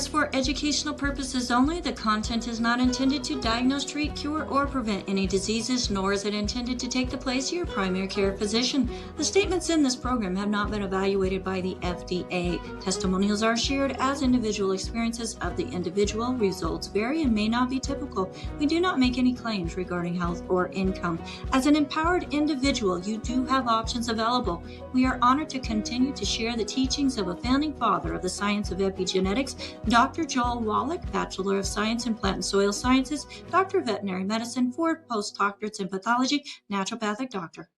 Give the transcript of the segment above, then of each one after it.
is for educational purposes only. The content is not intended to diagnose, treat, cure, or prevent any diseases, nor is it intended to take the place of your primary care physician. The statements in this program have not been evaluated by the FDA. Testimonials are shared as individual experiences of the individual. Results vary and may not be typical. We do not make any claims regarding health or income. As an empowered individual, you do have options available. We are honored to continue to share the teachings of a founding father of the science of epigenetics, Dr. Joel Wallach, Bachelor of Science in Plant and Soil Sciences, Doctor of Veterinary Medicine, 4 postdoctorates in pathology, naturopathic doctor.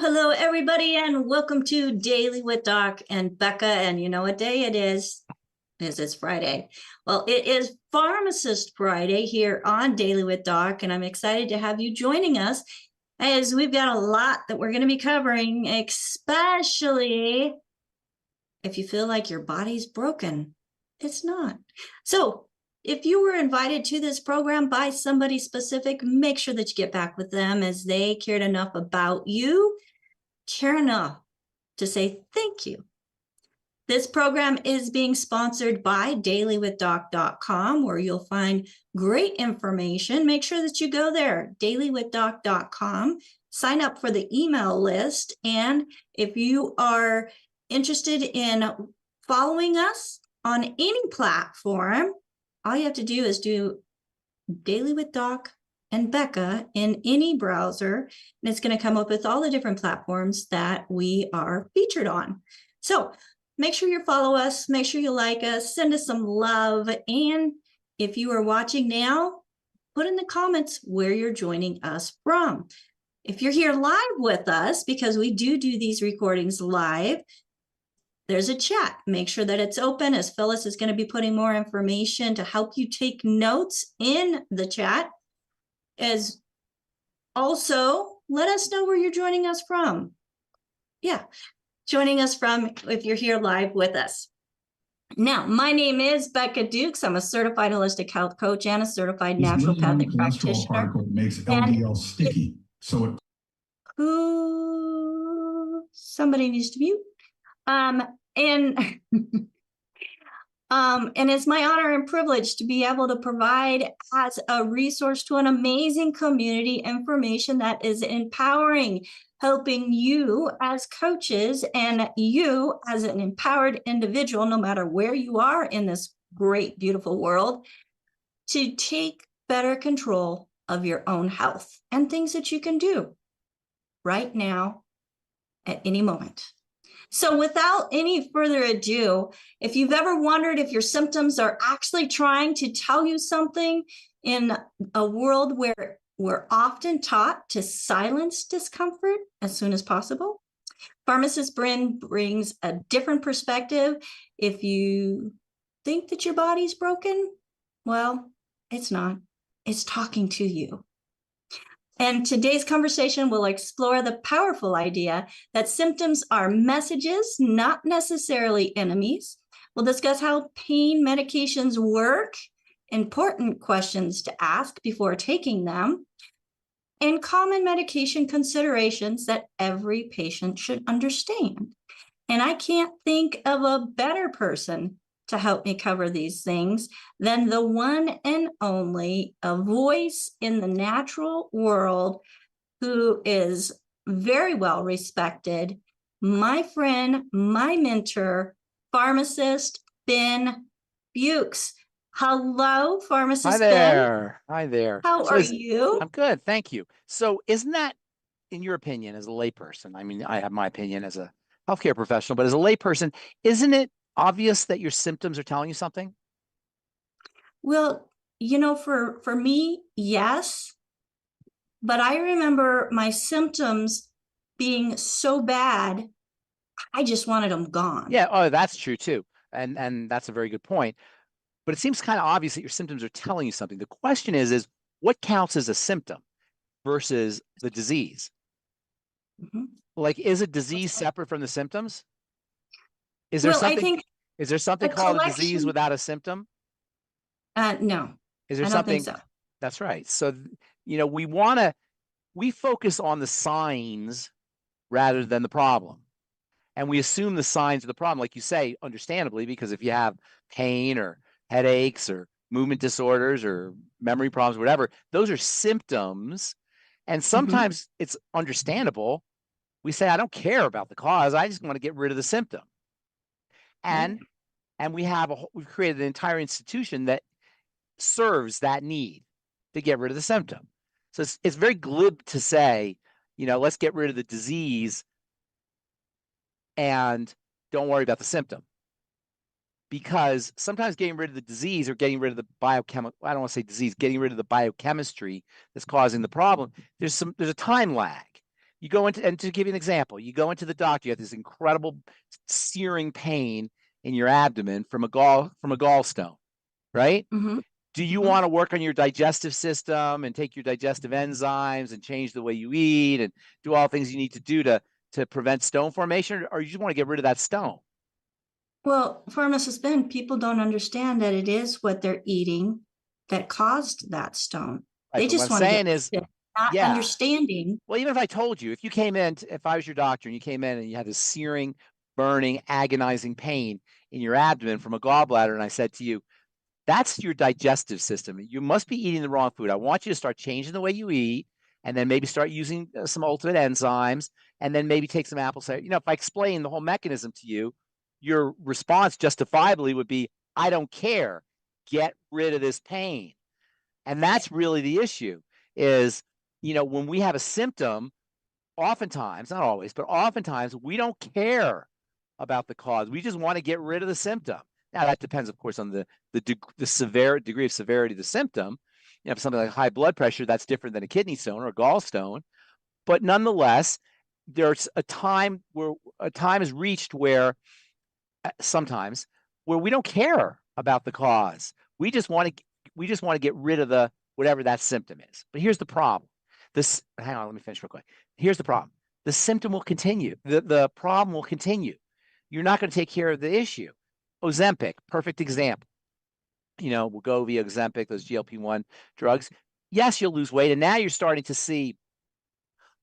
Hello, everybody, and welcome to Daily with Doc and Becca. And you know what day it is? It's Friday. Well, it is Pharmacist Friday here on Daily with Doc, and I'm excited to have you joining us as we've got a lot that we're going to be covering, especially if you feel like your body's broken. It's not. So if you were invited to this program by somebody specific, make sure that you get back with them, as they cared enough about you, care enough to say thank you. This program is being sponsored by dailywithdoc.com, where you'll find great information. Make sure that you go there, dailywithdoc.com, sign up for the email list. And if you are interested in following us on any platform, all you have to do is do Daily with Doc and Becca in any browser, and it's going to come up with all the different platforms that we are featured on. So make sure you follow us, make sure you like us, send us some love, and if you are watching now, put in the comments where you're joining us from. If you're here live with us, because we do these recordings live, there's a chat. Make sure that it's open, as Phyllis is going to be putting more information to help you take notes in the chat. As also, let us know where you're joining us from. Yeah, joining us from if you're here live with us. Now, my name is Becca Dukes. I'm a certified holistic health coach and a certified naturopathic practitioner. Particle makes LDL sticky. So somebody needs to mute. And it's my honor and privilege to be able to provide as a resource to an amazing community information that is empowering, helping you as coaches and you as an empowered individual, no matter where you are in this great, beautiful world, to take better control of your own health and things that you can do right now at any moment. So without any further ado, if you've ever wondered if your symptoms are actually trying to tell you something in a world where we're often taught to silence discomfort as soon as possible, Pharmacist Ben brings a different perspective. If you think that your body's broken, well, it's not. It's talking to you. And today's conversation will explore the powerful idea that symptoms are messages, not necessarily enemies. We'll discuss how pain medications work, important questions to ask before taking them, and common medication considerations that every patient should understand. And I can't think of a better person to help me cover these things than the one and only a voice in the natural world who is very well respected, my friend, my mentor, Pharmacist Ben Fuchs. Hello, Pharmacist Ben. Hi there. Hi there. How are you? I'm good, thank you. So isn't that, in your opinion, as a layperson, I mean, I have my opinion as a healthcare professional, but as a layperson, isn't it obvious that your symptoms are telling you something? Well, you know, for me, yes. But I remember my symptoms being so bad, I just wanted them gone. Yeah, oh, that's true too. And that's a very good point. But it seems kind of obvious that your symptoms are telling you something. The question is what counts as a symptom versus the disease? Mhm. Like, is a disease separate from the symptoms? Is there Well, I something, think is there something a called a disease collection, without a symptom? no, Is there I don't think something? so. That's right. So, we focus on the signs rather than the problem. And we assume the signs are the problem, like you say, understandably, because if you have pain or headaches or movement disorders or memory problems, whatever, those are symptoms. And Mhm. sometimes it's understandable. We say, I don't care about the cause. I just want to get rid of the symptom. Right. And we've created an entire institution that serves that need to get rid of the symptom. So it's very glib to say, let's get rid of the disease and don't worry about the symptom. Because sometimes getting rid of the disease or getting rid of the biochemical, I don't want to say disease, getting rid of the biochemistry that's causing the problem, there's a time lag. You go into, and to give you an example, you go into the doctor, you have this incredible searing pain in your abdomen from a gallstone, right? Mhm. Do you Mhm. want to work on your digestive system and take your digestive enzymes and change the way you eat and do all the things you need to do to prevent stone formation, or you just want to get rid of that stone? Well, Pharmacist Ben, people don't understand that it is what they're eating that caused that stone. Right, They but what just I'm want to get saying is, rid of it, not yeah. understanding. Well, even if I told you, if I was your doctor and you came in and you had this searing, burning, agonizing pain in your abdomen from a gallbladder, and I said to you, that's your digestive system. You must be eating the wrong food. I want you to start changing the way you eat, and then maybe start using some ultimate enzymes, and then maybe take some apple cider. If I explain the whole mechanism to you, your response justifiably would be, I don't care. Get rid of this pain. And that's really the issue is, when we have a symptom, oftentimes, not always, but oftentimes we don't care about the cause. We just want to get rid of the symptom. Now that depends, of course, on the degree of severity of the symptom. If something like high blood pressure, that's different than a kidney stone or a gallstone. But nonetheless, there's a time is reached where sometimes where we don't care about the cause. We just want to get rid of the whatever that symptom is. But here's the problem. Hang on, let me finish real quick. Here's the problem. The symptom will continue. The problem will continue. You're not going to take care of the issue. Ozempic, perfect example. Wegovy, Ozempic, those GLP-1 drugs. Yes, you'll lose weight. And now you're starting to see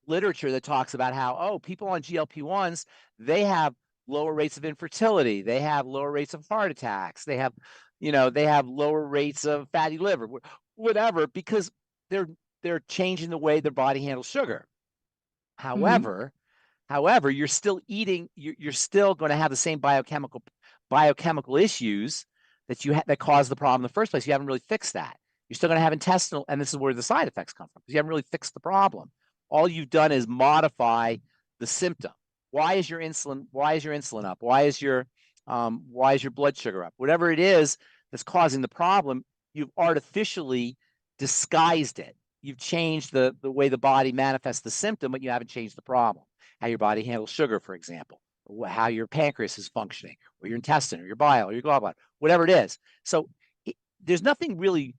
literature that talks about how, people on GLP-1s, they have lower rates of infertility. They have lower rates of heart attacks. They have lower rates of fatty liver, whatever, because they're changing the way their body handles sugar. Mhm. However, you're still eating, you're still going to have the same biochemical issues that caused the problem in the first place. You haven't really fixed that. You're still going to have intestinal, and this is where the side effects come from, because you haven't really fixed the problem. All you've done is modify the symptom. Why is your insulin up? Why is your blood sugar up? Whatever it is that's causing the problem, you've artificially disguised it. You've changed the way the body manifests the symptom, but you haven't changed the problem. How your body handles sugar, for example, or how your pancreas is functioning, or your intestine, or your bile, or your gallbladder, whatever it is. So there's nothing really,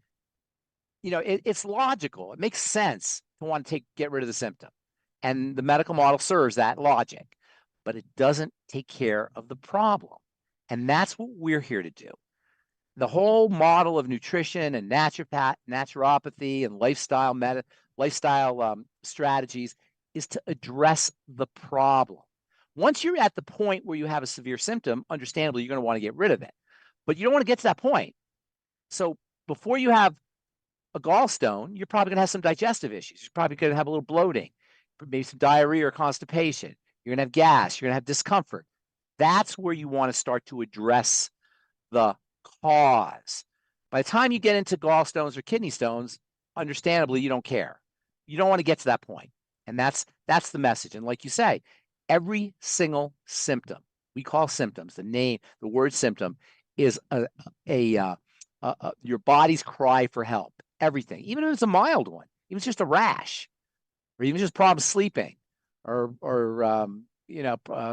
it's logical. It makes sense to want to get rid of the symptom. And the medical model serves that logic, but it doesn't take care of the problem. And that's what we're here to do. The whole model of nutrition and naturopathy and lifestyle strategies is to address the problem. Once you're at the point where you have a severe symptom, understandably, you're going to want to get rid of it. But you don't want to get to that point. So before you have a gallstone, you're probably going to have some digestive issues. You're probably going to have a little bloating, maybe some diarrhea or constipation. You're going to have gas. You're going to have discomfort. That's where you want to start to address the cause. By the time you get into gallstones or kidney stones, understandably, you don't care. You don't want to get to that point. And that's the message. And like you say, every single symptom we call symptoms, the word symptom is your body's cry for help. Everything, even if it's a mild one, even if it's just a rash, or even just problems sleeping, or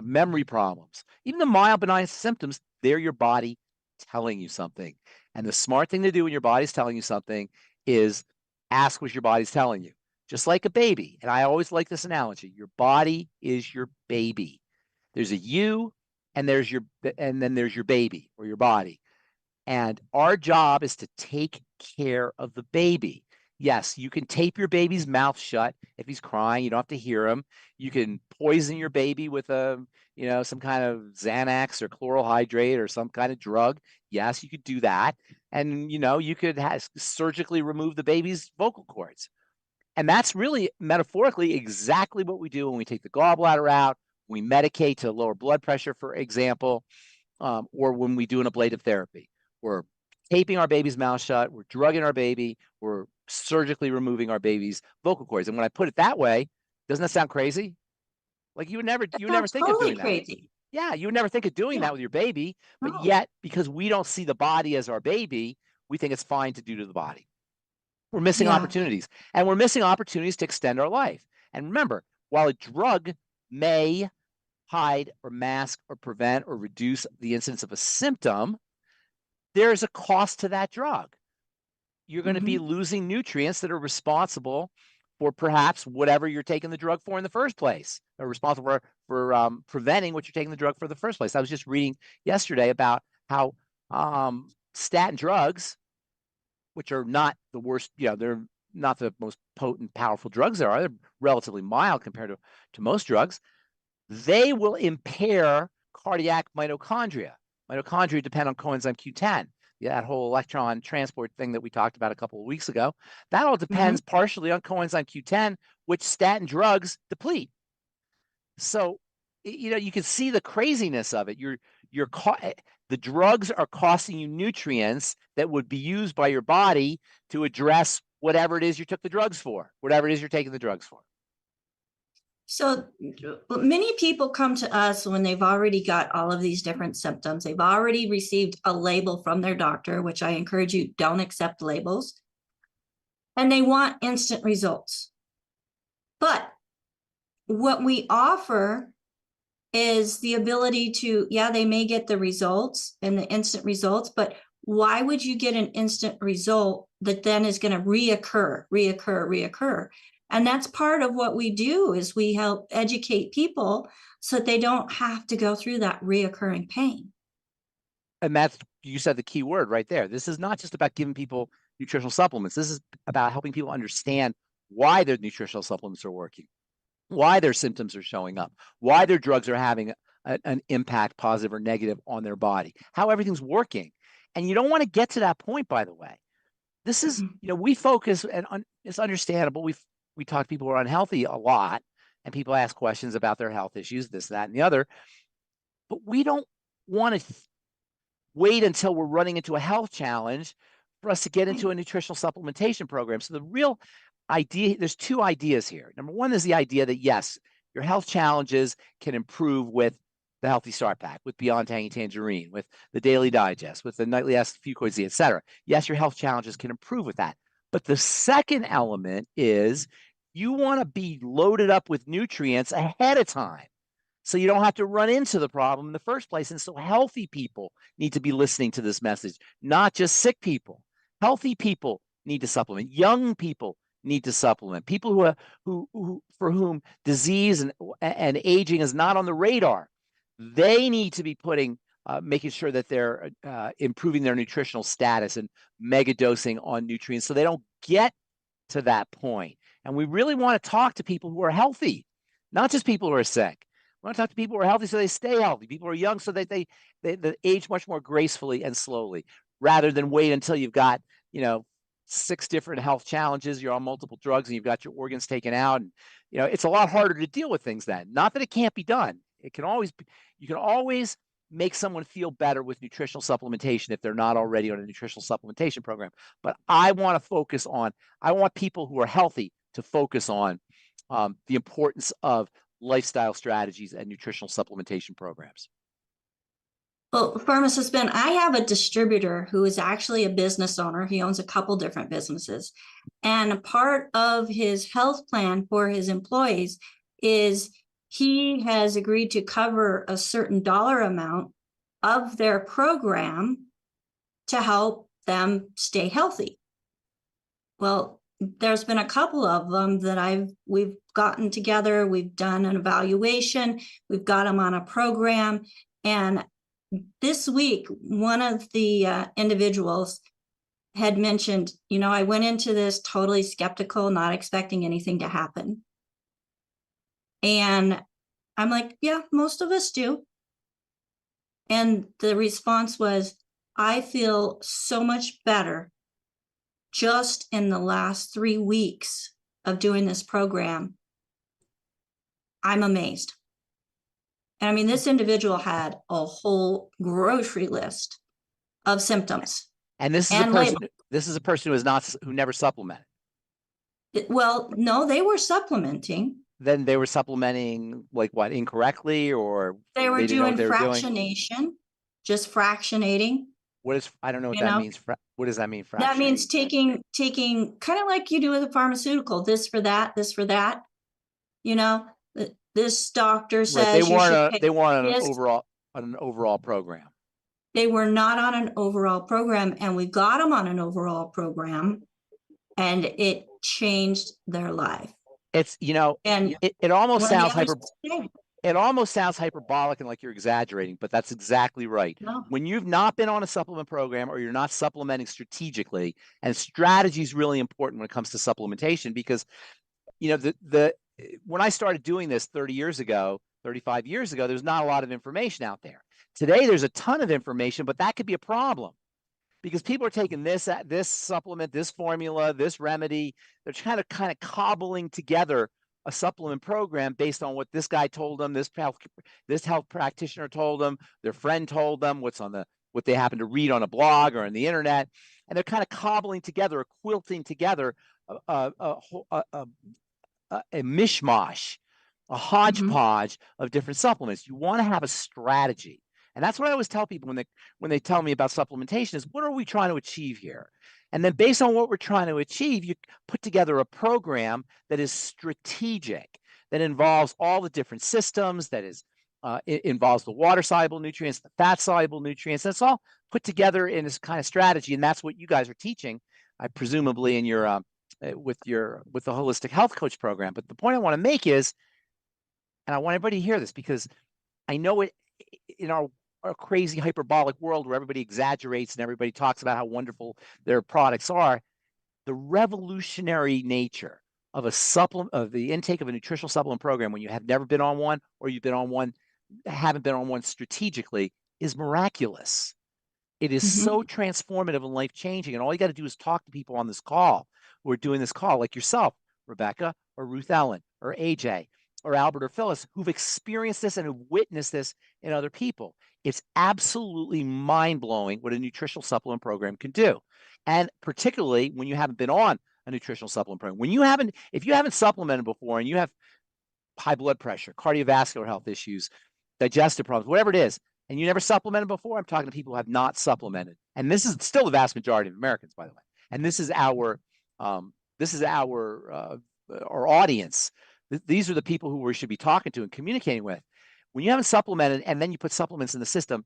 memory problems, even the mild benign symptoms, they're your body telling you something. And the smart thing to do when your body's telling you something is ask what your body's telling you. just like a baby. And I always like this analogy. Your body is your baby. There's a you, and then there's your baby or your body. And our job is to take care of the baby. Yes, you can tape your baby's mouth shut if he's crying. You don't have to hear him. You can poison your baby with some kind of Xanax or chloral hydrate or some kind of drug. Yes, you could do that. And, you could surgically remove the baby's vocal cords. And that's really metaphorically exactly what we do when we take the gallbladder out, we medicate to lower blood pressure, for example, or when we do an ablative therapy. We're taping our baby's mouth shut, we're drugging our baby, we're surgically removing our baby's vocal cords. And when I put it that way, doesn't that sound crazy? Like you would never think of doing that. Yeah, you would never think of doing that with your baby, but yet because we don't see the body as our baby, we think it's fine to do to the body. We're missing opportunities, and we're missing opportunities to extend our life. And remember, while a drug may hide or mask or prevent or reduce the incidence of a symptom, there's a cost to that drug. You're going to be losing nutrients that are responsible for perhaps whatever you're taking the drug for in the first place, or responsible for preventing what you're taking the drug for in the first place. I was just reading yesterday about how statin drugs, which are not the worst, they're not the most potent, powerful drugs there are. They're relatively mild compared to most drugs. They will impair cardiac mitochondria. Mitochondria depend on coenzyme Q10, that whole electron transport thing that we talked about a couple of weeks ago. That all depends partially on coenzyme Q10, which statin drugs deplete. So, you can see the craziness of it. The drugs are costing you nutrients that would be used by your body to address whatever it is you took the drugs for, whatever it is you're taking the drugs for. So many people come to us when they've already got all of these different symptoms. They've already received a label from their doctor, which I encourage you, don't accept labels. And they want instant results. But what we offer is the ability to, they may get the results and the instant results, but why would you get an instant result that then is going to reoccur? And that's part of what we do, is we help educate people so that they don't have to go through that reoccurring pain. And you said the key word right there. This is not just about giving people nutritional supplements. This is about helping people understand why their nutritional supplements are working, why their symptoms are showing up, why their drugs are having an impact, positive or negative, on their body, how everything's working. And you don't want to get to that point, by the way. This is, we focus, and it's understandable. We talk to people who are unhealthy a lot, and people ask questions about their health issues, this, that, and the other. But we don't want to wait until we're running into a health challenge for us to get into a nutritional supplementation program. So the real idea, there's two ideas here. Number one is the idea that, yes, your health challenges can improve with the Healthy Start Pack, with Beyond Tangy Tangerine, with the Daily Digest, with the Nightly Acid FucoidZ, et cetera. Yes, your health challenges can improve with that. But the second element is you want to be loaded up with nutrients ahead of time, so you don't have to run into the problem in the first place. And so healthy people need to be listening to this message, not just sick people. Healthy people need to supplement. Young people need to supplement. People who for whom disease and aging is not on the radar, they need to be making sure that they're improving their nutritional status and mega dosing on nutrients so they don't get to that point. And we really want to talk to people who are healthy, not just people who are sick. We want to talk to people who are healthy so they stay healthy. People who are young so that they age much more gracefully and slowly, rather than wait until you've got 6 different health challenges, you're on multiple drugs, and you've got your organs taken out. And it's a lot harder to deal with things then. Not that it can't be done. You can always make someone feel better with nutritional supplementation if they're not already on a nutritional supplementation program. But I want people who are healthy to focus on the importance of lifestyle strategies and nutritional supplementation programs. Well, Pharmacist Ben, I have a distributor who is actually a business owner. He owns a couple different businesses. And a part of his health plan for his employees is he has agreed to cover a certain dollar amount of their program to help them stay healthy. Well, there's been a couple of them that we've gotten together, we've done an evaluation, we've got them on a program. And this week, one of the individuals had mentioned, I went into this totally skeptical, not expecting anything to happen. And I'm like, yeah, most of us do. And the response was, I feel so much better just in the last 3 weeks of doing this program. I'm amazed. And I mean, this individual had a whole grocery list of symptoms. And this is a person who never supplemented. Well, no, they were supplementing. Then they were supplementing like what, incorrectly, or they were doing fractionation, just fractionating. I don't know what that means. What does that mean? That means taking kind of like you do with a pharmaceutical, this for that, this for that. This doctor says right. They weren't on an overall program. They were not on an overall program, and we got them on an overall program, and it changed their life. It's, and it almost sounds hyperbolic and like you're exaggerating, but that's exactly right. No. When you've not been on a supplement program, or you're not supplementing strategically, and strategy is really important when it comes to supplementation, because when I started doing this 35 years ago, there's not a lot of information out there. Today, there's a ton of information, but that could be a problem, because people are taking this supplement, this formula, this remedy. They're kind of cobbling together a supplement program based on what this guy told them, this health practitioner told them, their friend told them, what they happen to read on a blog or on the internet, and they're kind of cobbling together, or quilting together a mishmash, a hodgepodge of different supplements. You want to have a strategy. And that's what I always tell people when they tell me about supplementation is, what are we trying to achieve here? And then based on what we're trying to achieve, you put together a program that is strategic, that involves all the different systems, that is it involves the water-soluble nutrients, the fat-soluble nutrients. That's all put together in this kind of strategy. And that's what you guys are teaching, presumably in your with the holistic health coach program. But the point I want to make is, and I want everybody to hear this, because I know it in our crazy hyperbolic world where everybody exaggerates and everybody talks about how wonderful their products are, the revolutionary nature of the intake of a nutritional supplement program when you have never been on one, or you've been on one, haven't been on one strategically, is miraculous. It is so transformative and life-changing. And all you got to do is talk to people on this call who are doing this call, like yourself, Rebecca, or Ruth Ellen, or AJ, or Albert, or Phyllis, who've experienced this and who've witnessed this in other people. It's absolutely mind-blowing what a nutritional supplement program can do. And particularly when you haven't been on a nutritional supplement program. If you haven't supplemented before, and you have high blood pressure, cardiovascular health issues, digestive problems, whatever it is, and you never supplemented before, I'm talking to people who have not supplemented. And this is still the vast majority of Americans, by the way. And this is our audience. These are the people who we should be talking to and communicating with. When you haven't supplemented and then you put supplements in the system,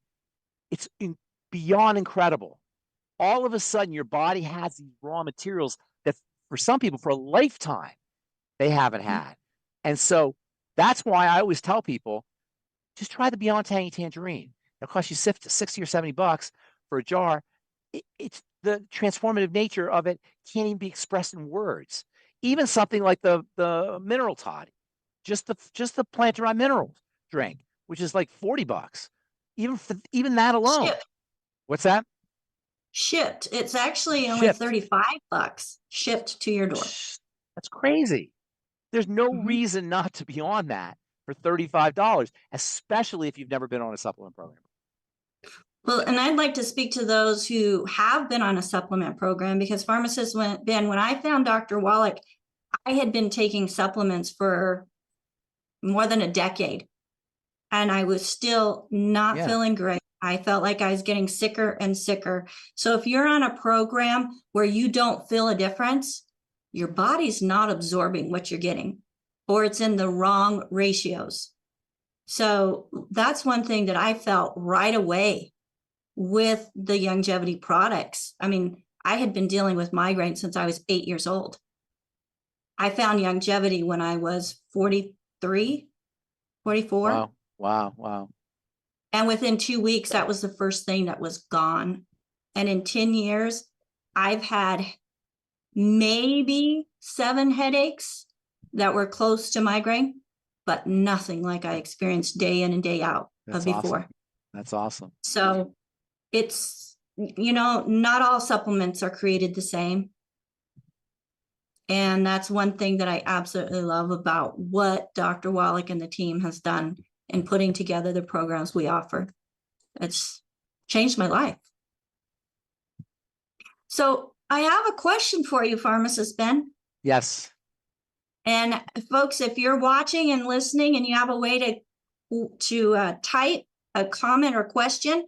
it's beyond incredible. All of a sudden, your body has these raw materials that for some people, for a lifetime, they haven't had. And so that's why I always tell people, just try the Beyond Tangy Tangerine. It'll cost you $60 or $70 for a jar. It's the transformative nature of it can't even be expressed in words. Even something like the mineral toddy, just the plant-derived mineral drink, which is like $40. Even that alone. Shipped. What's that? Shipped. It's actually only $35 shipped to your door. That's crazy. There's no reason not to be on that for $35, especially if you've never been on a supplement program. Well, and I'd like to speak to those who have been on a supplement program, because Pharmacist Ben, when I found Dr. Wallach, I had been taking supplements for more than a decade, and I was still not feeling great. I felt like I was getting sicker and sicker. So if you're on a program where you don't feel a difference, your body's not absorbing what you're getting, or it's in the wrong ratios. So that's one thing that I felt right away with the longevity products. I mean, I had been dealing with migraine since I was 8 years old. I found longevity when I was 43, 44. Wow. Wow. Wow. And within 2 weeks, that was the first thing that was gone. And in 10 years, I've had maybe 7 headaches that were close to migraine, but nothing like I experienced day in and day out That's before. awesome. That's awesome. So it's, not all supplements are created the same. And that's one thing that I absolutely love about what Dr. Wallach and the team has done in putting together the programs we offer. It's changed my life. So I have a question for you, Pharmacist Ben. Yes. And folks, if you're watching and listening and you have a way to type a comment or question,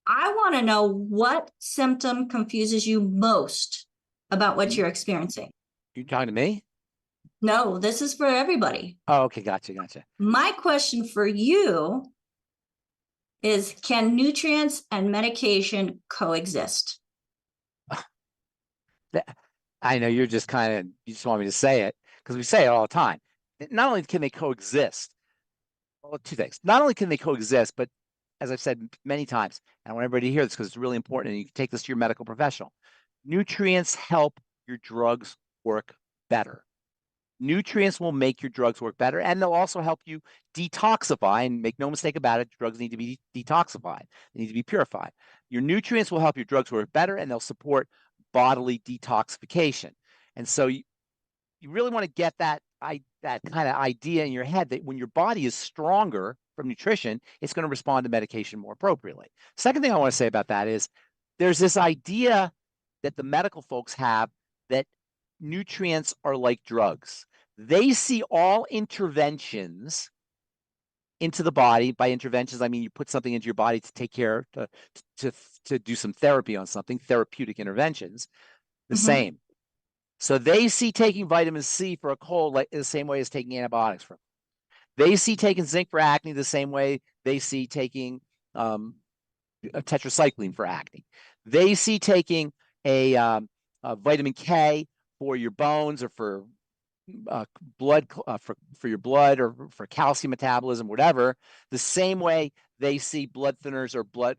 I want to know what symptom confuses you most about what you're experiencing. You talking to me? No, this is for everybody. Oh, okay. Gotcha. Gotcha. My question for you is, can nutrients and medication coexist? I know you're just you just want me to say it because we say it all the time. Not only can they coexist, well, 2 things. Not only can they coexist, but as I've said many times, and I want everybody to hear this because it's really important, and you can take this to your medical professional. Nutrients help your drugs work better. Nutrients will make your drugs work better, and they'll also help you detoxify. And make no mistake about it, drugs need to be detoxified. They need to be purified. Your nutrients will help your drugs work better, and they'll support bodily detoxification. And so you really want to get that kind of idea in your head that when your body is stronger from nutrition, it's going to respond to medication more appropriately. Second thing I want to say about that is there's this idea that the medical folks have that nutrients are like drugs. They see all interventions into the body. By interventions, I mean you put something into your body to take care, to do some therapy on something, therapeutic interventions, the same. So they see taking vitamin C for a cold like the same way as taking antibiotics for. They see taking zinc for acne the same way they see taking tetracycline for acne. They see taking a vitamin K for your bones or for blood, for your blood or for calcium metabolism, whatever, the same way they see blood thinners or blood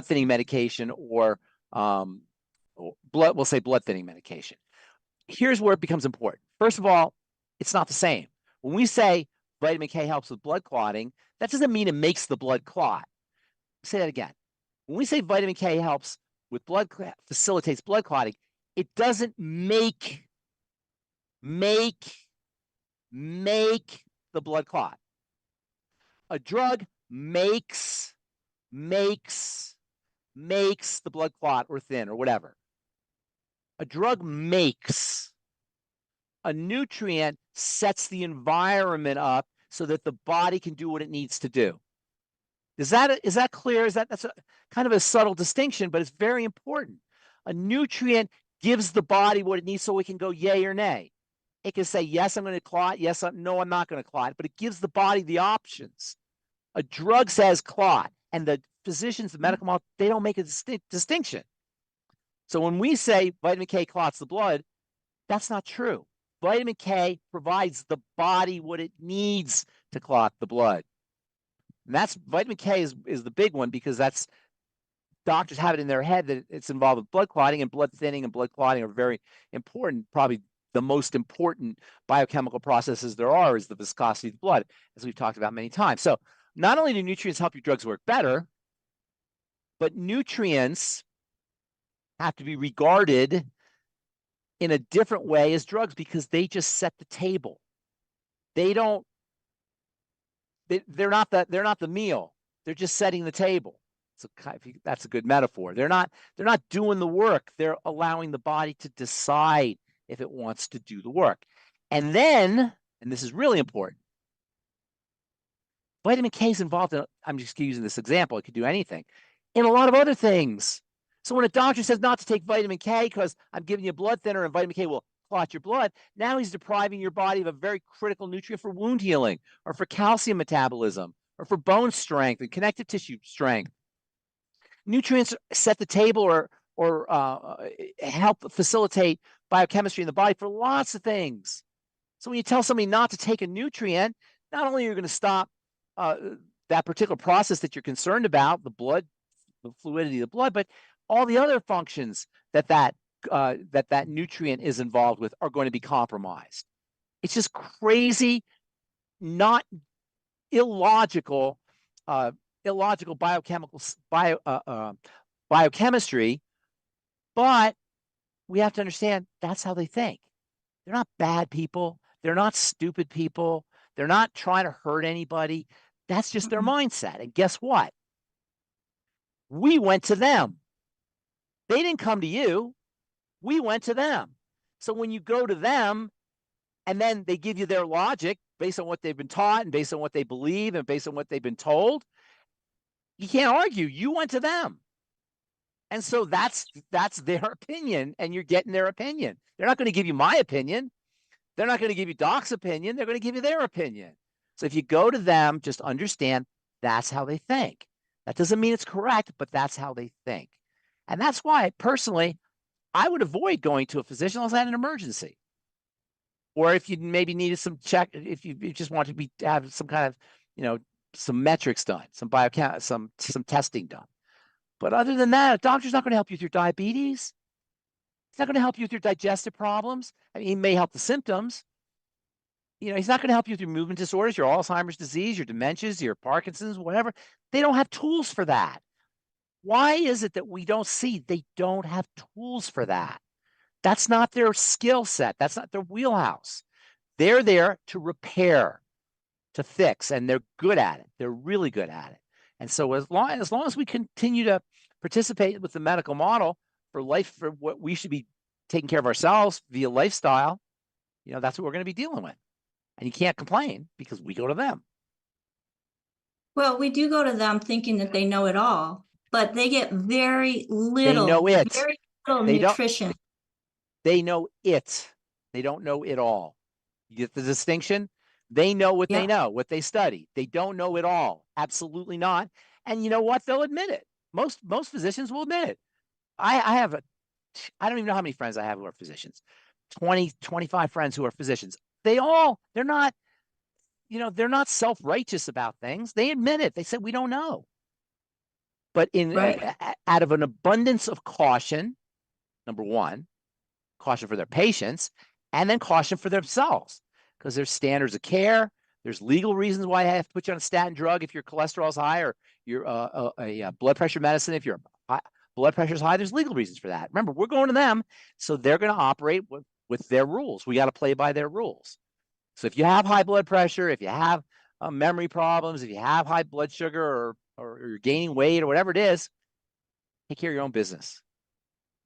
thinning medication or we'll say blood thinning medication. Here's where it becomes important. First of all, it's not the same. When we say vitamin K helps with blood clotting, that doesn't mean it makes the blood clot. Say that again. When we say vitamin K helps with facilitates blood clotting, it doesn't make the blood clot. A drug makes the blood clot or thin or whatever. A drug makes. A nutrient sets the environment up so that the body can do what it needs to do. Is that clear? That's a kind of a subtle distinction, but it's very important. A nutrient gives the body what it needs so it can go yay or nay. It can say, yes, I'm going to clot. Yes, no, I'm not going to clot. But it gives the body the options. A drug says clot, and the physicians, the medical model, they don't make a distinction. So when we say vitamin K clots the blood, that's not true. Vitamin K provides the body what it needs to clot the blood. And that's vitamin K is the big one because that's doctors have it in their head that it's involved with blood clotting, and blood thinning and blood clotting are very important. Probably the most important biochemical processes there are is the viscosity of the blood, as we've talked about many times. So not only do nutrients help your drugs work better, but nutrients have to be regarded in a different way as drugs because they just set the table. They're not the meal. They're just setting the table. So that's a good metaphor. They're not doing the work. They're allowing the body to decide if it wants to do the work. And then, and this is really important, vitamin K is involved in, I'm just using this example, it could do anything, in a lot of other things. So when a doctor says not to take vitamin K because I'm giving you a blood thinner and vitamin K will clot your blood, now he's depriving your body of a very critical nutrient for wound healing or for calcium metabolism or for bone strength and connective tissue strength. Nutrients set the table or help facilitate biochemistry in the body for lots of things. So when you tell somebody not to take a nutrient, not only are you going to stop that particular process that you're concerned about, the blood, the fluidity of the blood, but all the other functions that nutrient is involved with are going to be compromised. It's just crazy, not illogical biochemistry, but we have to understand that's how they think. They're not bad people. They're not stupid people. They're not trying to hurt anybody. That's just their mindset. And guess what? We went to them. They didn't come to you. We went to them. So when you go to them and then they give you their logic based on what they've been taught and based on what they believe and based on what they've been told, you can't argue. You went to them. And so that's their opinion, and you're getting their opinion. They're not going to give you my opinion. They're not going to give you Doc's opinion. They're going to give you their opinion. So if you go to them, just understand that's how they think. That doesn't mean it's correct, but that's how they think. And that's why, personally, I would avoid going to a physician unless I had an emergency. Or if you maybe needed some check, if you just want to have some kind of, some metrics done, some testing done. But other than that, a doctor's not going to help you with your diabetes. He's not going to help you with your digestive problems. I mean, he may help the symptoms. He's not going to help you with your movement disorders, your Alzheimer's disease, your dementias, your Parkinson's, whatever. They don't have tools for that. Why is it that we don't see they don't have tools for that? That's not their skill set. That's not their wheelhouse. They're there to repair, to fix, and they're good at it. They're really good at it. And so as long as we continue to participate with the medical model for life, for what we should be taking care of ourselves via lifestyle, that's what we're going to be dealing with. And you can't complain because we go to them. Well, we do go to them thinking that they know it all, but they get very little. They know it. Very little They nutrition. They know it. They don't know it all. You get the distinction? They know what they know, what they study. They don't know it all. Absolutely not. And you know what? They'll admit it. Most physicians will admit it. I don't even know how many friends I have who are physicians. 20, 25 friends who are physicians. They're not self-righteous about things. They admit it. They say, we don't know. But out of an abundance of caution, number one, caution for their patients, and then caution for themselves. Because there's standards of care. There's legal reasons why I have to put you on a statin drug if your cholesterol's high, or your a blood pressure medicine if your blood pressure's high. There's legal reasons for that. Remember, we're going to them, so they're going to operate with their rules. We got to play by their rules. So if you have high blood pressure, if you have memory problems, if you have high blood sugar, or you're gaining weight or whatever it is, take care of your own business.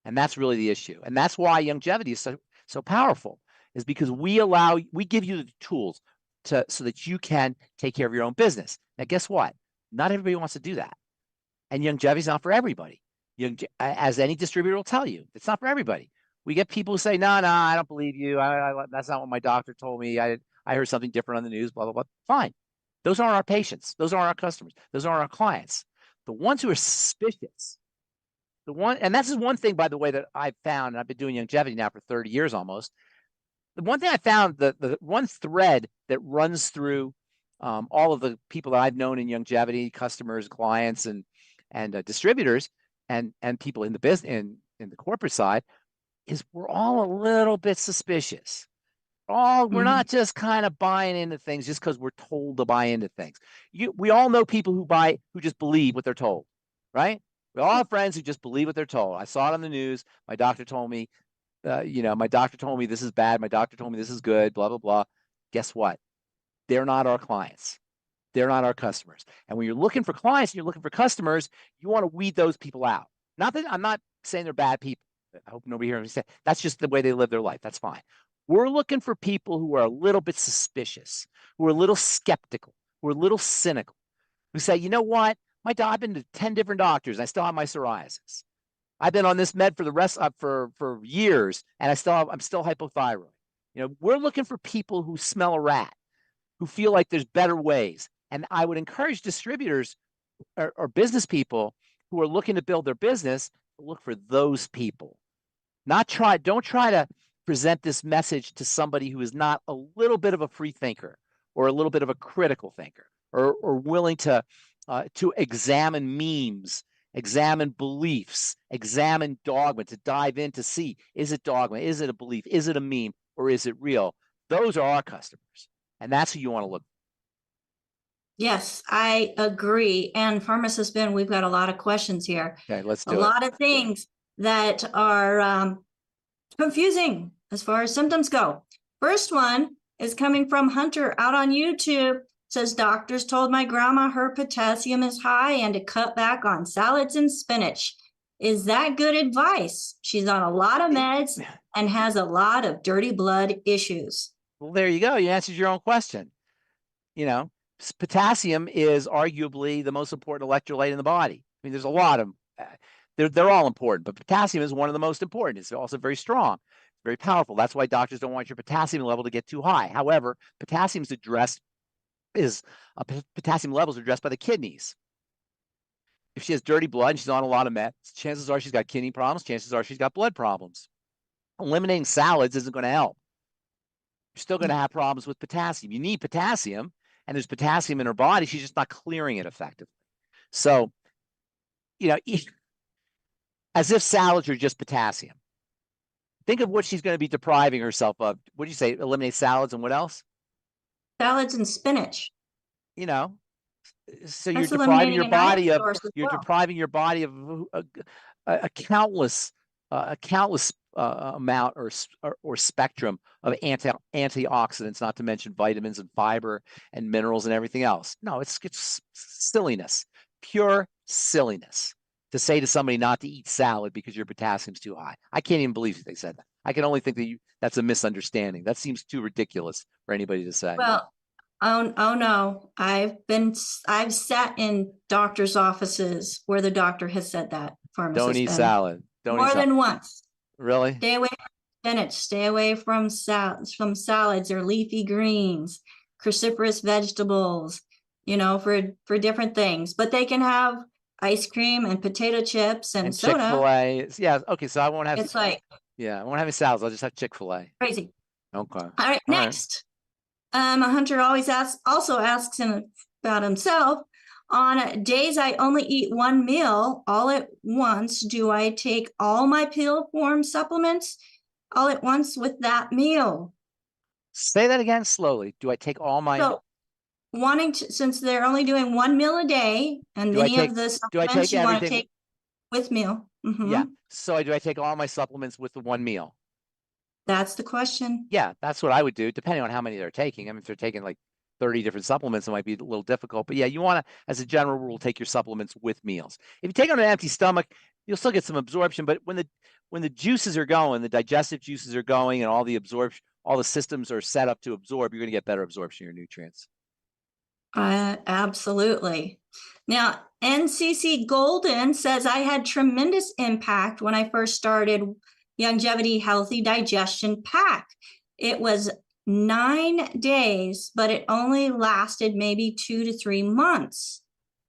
And that's really the issue. And that's why longevity is so powerful. Is because we give you the tools so that you can take care of your own business. Now, guess what? Not everybody wants to do that. And longevity is not for everybody. As any distributor will tell you, it's not for everybody. We get people who say, no, I don't believe you. That's not what my doctor told me. I heard something different on the news, blah, blah, blah. Fine. Those aren't our patients. Those aren't our customers. Those aren't our clients. The ones who are suspicious, and this is one thing, by the way, that I've found, and I've been doing longevity now for 30 years almost. The one thing I found, the one thread that runs through all of the people that I've known in longevity, customers, clients, and distributors, and people in the business, in the corporate side, is we're all a little bit suspicious. We're not just kind of buying into things just because we're told to buy into things. We all know people who just believe what they're told, right? We all have friends who just believe what they're told. I saw it on the news. My doctor told me. My doctor told me this is bad. My doctor told me this is good, blah, blah, blah. Guess what? They're not our clients. They're not our customers. And when you're looking for clients and you're looking for customers, you want to weed those people out. Not that I'm not saying they're bad people. I hope nobody hears me say that's just the way they live their life. That's fine. We're looking for people who are a little bit suspicious, who are a little skeptical, who are a little cynical, who say, you know what? I've been to 10 different doctors. And I still have my psoriasis. I've been on this med for the rest for years, and I'm still hypothyroid. We're looking for people who smell a rat, who feel like there's better ways. And I would encourage distributors or business people who are looking to build their business to look for those people. Don't try to present this message to somebody who is not a little bit of a free thinker or a little bit of a critical thinker or willing to examine memes, examine beliefs, examine dogma, to dive in to see, is it dogma, is it a belief, is it a meme, or is it real? Those are our customers, and that's who you want to look for. Yes, I agree. And Pharmacist Ben, we've got a lot of questions here. Okay, let's do a it. lot of things that are confusing as far as symptoms go. First one is coming from Hunter out on YouTube. Says, doctors told my grandma her potassium is high and to cut back on salads and spinach. Is that good advice? She's on a lot of meds and has a lot of dirty blood issues. Well, there you go. You answered your own question. You know, potassium is arguably the most important electrolyte in the body. I mean, there's a lot of they're all important, but potassium is one of the most important. It's also very strong, very powerful. That's why doctors don't want your potassium level to get too high. However, potassium is potassium levels are addressed by the kidneys. If she has dirty blood and she's on a lot of meds, chances are she's got kidney problems. Chances are she's got blood problems. Eliminating salads isn't going to help. You're still going to have problems with potassium. You need potassium, and there's potassium in her body. She's just not clearing it effectively. So, you know, as if salads are just potassium. Think of what she's going to be depriving herself of. What did you say? Eliminate salads and what else? Salads and spinach. You know, so That's you're depriving your eliminating an body iron of source as you're well. depriving your body of a countless amount or spectrum of antioxidants, not to mention vitamins and fiber and minerals and everything else. No, it's silliness, pure silliness to say to somebody not to eat salad because your potassium's too high. I can't even believe they said that. I can only think that that's a misunderstanding. That seems too ridiculous for anybody to say. Well, oh no, I've sat in doctors' offices where the doctor has said that. Pharmacist Don't eat Ben. salad. More than once. Really? Stay away from spinach. Stay away from salads or leafy greens, cruciferous vegetables, you know, for different things. But they can have ice cream and potato chips and soda. Chick-fil-A. Yeah, okay, so I won't have It's like I won't have any salads. I'll just have Chick-fil-A. crazy. Okay. All right, next. Hunter also asks him about himself. On days I only eat one meal all at once, do I take all my pill form supplements all at once with that meal? Say that again slowly. Do I take all my... So, since they're only doing one meal a day, and many of the supplements you want to take with meal. Mm-hmm. Yeah. So do I take all my supplements with the one meal? That's the question. Yeah, that's what I would do, depending on how many they're taking. I mean, if they're taking like 30 different supplements, it might be a little difficult. But yeah, you want to, as a general rule, take your supplements with meals. If you take on an empty stomach, you'll still get some absorption. But when the juices are going, the digestive juices are going, and all the systems are set up to absorb, you're going to get better absorption of your nutrients. Absolutely. Now, NCC Golden says, I had tremendous impact when I first started Longevity Healthy Digestion Pack. It was 9 days, but it only lasted maybe 2 to 3 months.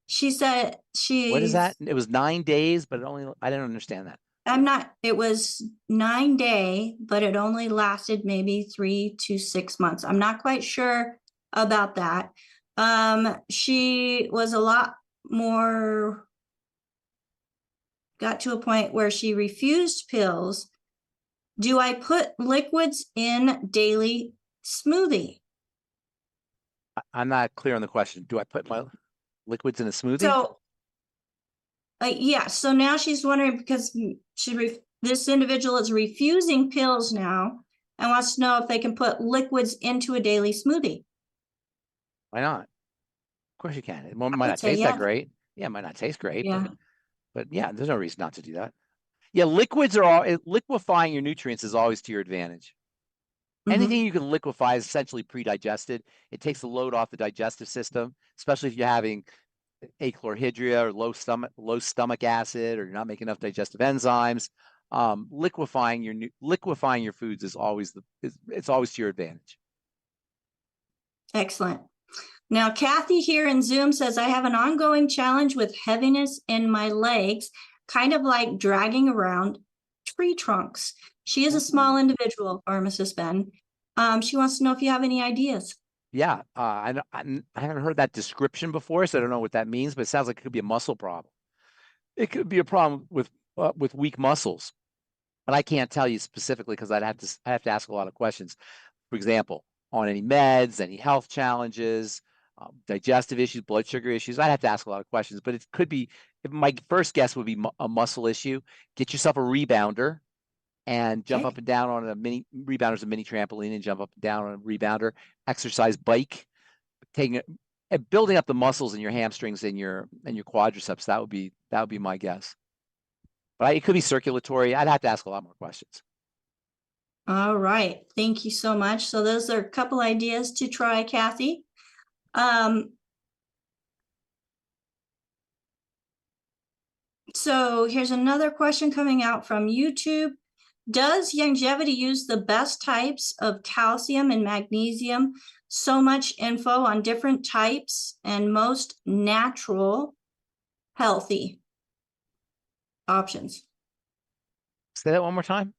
She said What is that? It was 9 days, but I didn't understand that. It was 9 days, but it only lasted maybe 3 to 6 months. I'm not quite sure about that. She was a lot more, got to a point where she refused pills. Do I put liquids in daily smoothie? I'm not clear on the question. Do I put my liquids in a smoothie? So, yeah. So now she's wondering, because this individual is refusing pills now and wants to know if they can put liquids into a daily smoothie. Why not? Of course you can. It might not taste that great. Yeah, it might not taste great. Yeah. But yeah, there's no reason not to do that. Yeah, liquefying your nutrients is always to your advantage. Mm-hmm. Anything you can liquefy is essentially pre-digested. It takes the load off the digestive system, especially if you're having achlorhydria or low stomach acid, or you're not making enough digestive enzymes. Liquefying your foods is always it's always to your advantage. Excellent. Now, Kathy here in Zoom says, I have an ongoing challenge with heaviness in my legs, kind of like dragging around tree trunks. She is a small individual, Pharmacist Ben. She wants to know if you have any ideas. Yeah, I haven't heard that description before, so I don't know what that means, but it sounds like it could be a muscle problem. It could be a problem with weak muscles, but I can't tell you specifically because I have to ask a lot of questions. For example, on any meds, any health challenges, digestive issues, blood sugar issues. I'd have to ask a lot of questions, but it could be. My first guess would be a muscle issue. Get yourself a rebounder and jump up and down on a mini rebounder, a mini trampoline, and jump up and down on a rebounder. Exercise bike, taking it and building up the muscles in your hamstrings and your quadriceps. That would be my guess. But it could be circulatory. I'd have to ask a lot more questions. All right. Thank you so much. So those are a couple ideas to try, Kathy. So here's another question coming out from YouTube. Does longevity use the best types of calcium and magnesium? So much info on different types and most natural, healthy options. Say that one more time.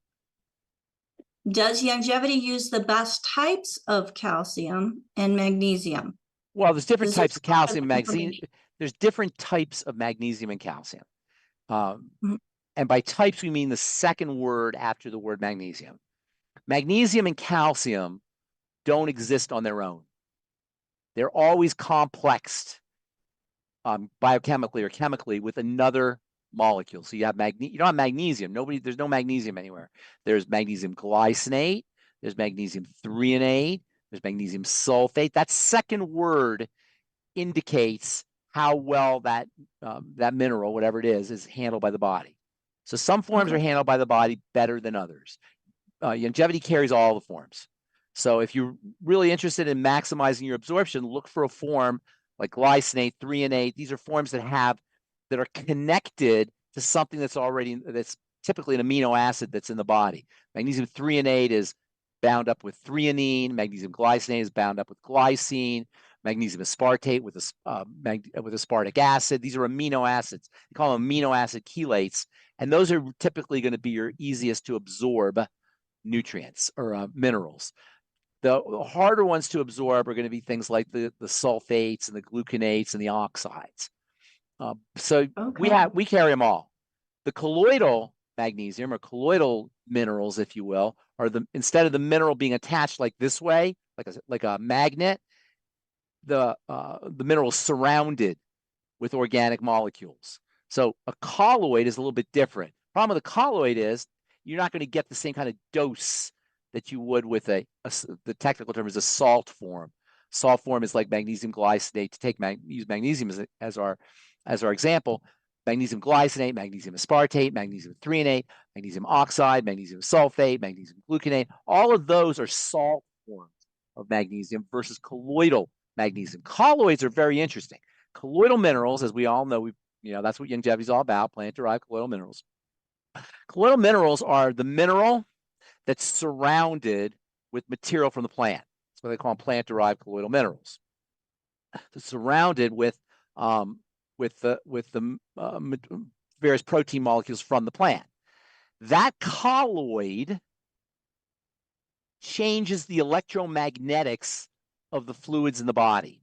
Does longevity use the best types of calcium and magnesium? Well, there's different This is types of a lot of calcium, magnesium. information. There's different types of magnesium and calcium. Mhm. And by types, we mean the second word after the word magnesium. Magnesium and calcium don't exist on their own. They're always complexed biochemically or chemically with another molecule. So you have you don't have magnesium. There's no magnesium anywhere. There's magnesium glycinate. There's magnesium threonate. There's magnesium sulfate. That second word indicates how well that mineral, whatever it is handled by the body. So some forms are handled by the body better than others. Longevity carries all the forms. So if you're really interested in maximizing your absorption, look for a form like glycinate, threonate. These are forms that are connected to something that's typically an amino acid that's in the body. Magnesium threonate is bound up with threonine. Magnesium glycinate is bound up with glycine. Magnesium aspartate with aspartic acid. These are amino acids. They call them amino acid chelates, and those are typically going to be your easiest to absorb nutrients or minerals. The harder ones to absorb are going to be things like the sulfates and the gluconates and the oxides. We carry them all. The colloidal magnesium or colloidal minerals, if you will, are instead of the mineral being attached like this way, like a magnet, the mineral is surrounded with organic molecules. So a colloid is a little bit different. Problem with a colloid is you're not going to get the same kind of dose that you would with the technical term is a salt form. Salt form is like magnesium glycinate. To use magnesium as our example, magnesium glycinate, magnesium aspartate, magnesium threonate, magnesium oxide, magnesium sulfate, magnesium gluconate. All of those are salt forms of magnesium versus colloidal magnesium. Colloids are very interesting. Colloidal minerals, as we all know, that's what longevity is all about, plant-derived colloidal minerals. Colloidal minerals are the mineral that's surrounded with material from the plant. That's what they call them, plant-derived colloidal minerals. It's surrounded with the various protein molecules from the plant. That colloid changes the electromagnetics of the fluids in the body,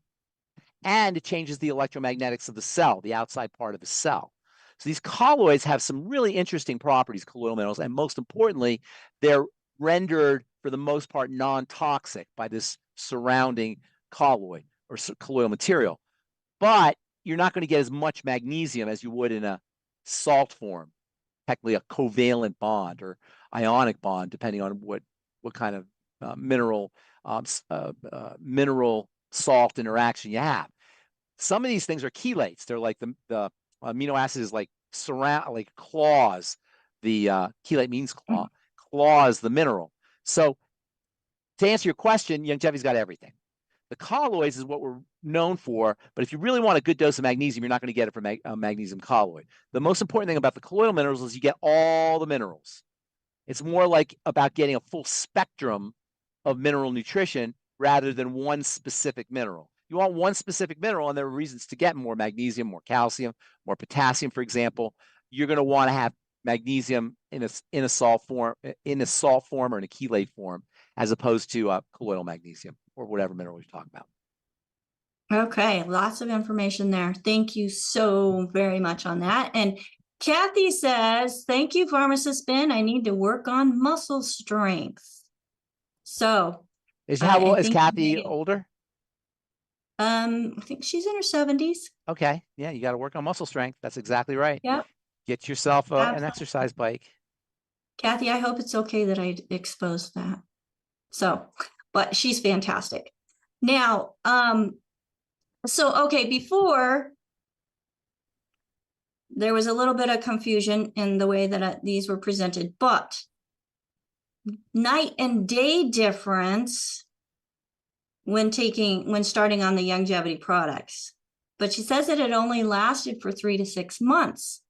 and it changes the electromagnetics of the cell, the outside part of the cell. So these colloids have some really interesting properties, colloidal minerals, and most importantly, they're rendered, for the most part, non-toxic by this surrounding colloid or colloidal material. But you're not going to get as much magnesium as you would in a salt form, technically a covalent bond or ionic bond, depending on what kind of mineral salt interaction you have. Some of these things are chelates. They're like the amino acids like claws. The chelate means claw, claws the mineral. So to answer your question, longevity's got everything. The colloids is what we're known for, but if you really want a good dose of magnesium, you're not going to get it from magnesium colloid. The most important thing about the colloidal minerals is you get all the minerals. It's more like about getting a full spectrum of mineral nutrition rather than one specific mineral. You want one specific mineral, and there are reasons to get more magnesium, more calcium, more potassium, for example. You're going to want to have magnesium in a salt form, or in a chelate form, as opposed to colloidal magnesium or whatever mineral you're talking about. Okay, lots of information there. Thank you so very much on that. And Kathy says, thank you, Pharmacist Ben. I need to work on muscle strength. So How old is think Kathy older? I think she's in her 70s. Okay. Yeah, you got to work on muscle strength. That's exactly right. Yep. Get yourself an Absolutely. exercise bike. Kathy, I hope it's okay that I exposed that. So, but she's fantastic. Now, okay, before there was a little bit of confusion in the way that these were presented, but night and day difference when starting on the longevity products. But she says that it only lasted for 3 to 6 months.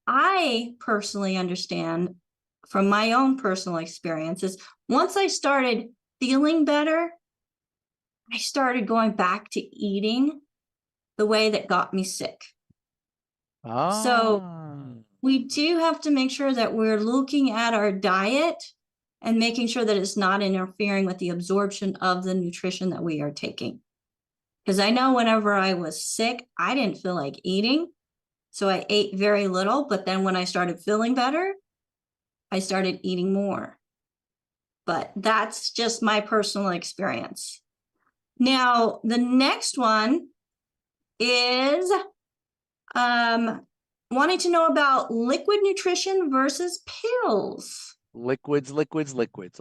I personally understand from my own personal experiences, once I started feeling better, I started going back to eating the way that got me sick. So we do have to make sure that we're looking at our diet and making sure that it's not interfering with the absorption of the nutrition that we are taking. Because I know whenever I was sick, I didn't feel like eating. So I ate very little, but then when I started feeling better, I started eating more. But that's just my personal experience. Now, the next one is wanting to know about liquid nutrition versus pills. Liquids.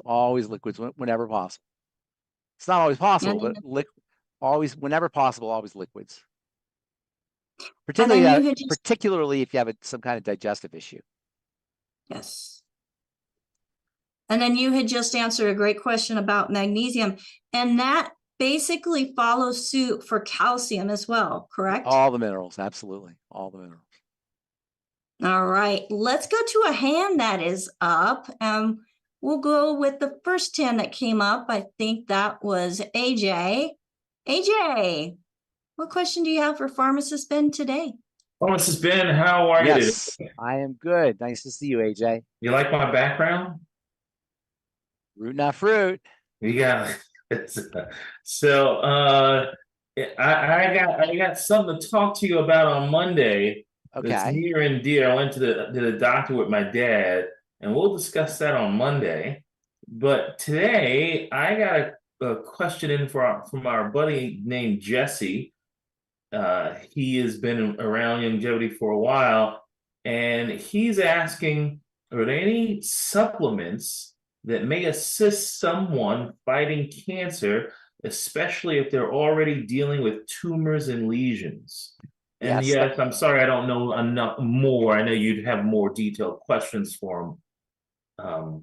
Always liquids whenever possible. It's not always possible, but always, whenever possible, always liquids. Particularly if you have some kind of digestive issue. Yes. And then you had just answered a great question about magnesium, and that basically follows suit for calcium as well, correct? All the minerals, absolutely. All the minerals. All right, let's go to a hand that is up. We'll go with the first hand that came up. I think that was AJ. AJ, what question do you have for Pharmacist Ben today? Pharmacist Ben, how are you today? Yes, I am good. Nice to see you, AJ. You like my background? Root, not fruit. You got it. So I got something to talk to you about on Monday. Okay. It's near and dear. I went to the doctor with my dad, and we'll discuss that on Monday. But today I got a question in from our buddy named Jesse. He has been around longevity for a while, and he's asking, are there any supplements that may assist someone fighting cancer, especially if they're already dealing with tumors and lesions? And yes, I'm sorry, I don't know enough more. I know you'd have more detailed questions for him.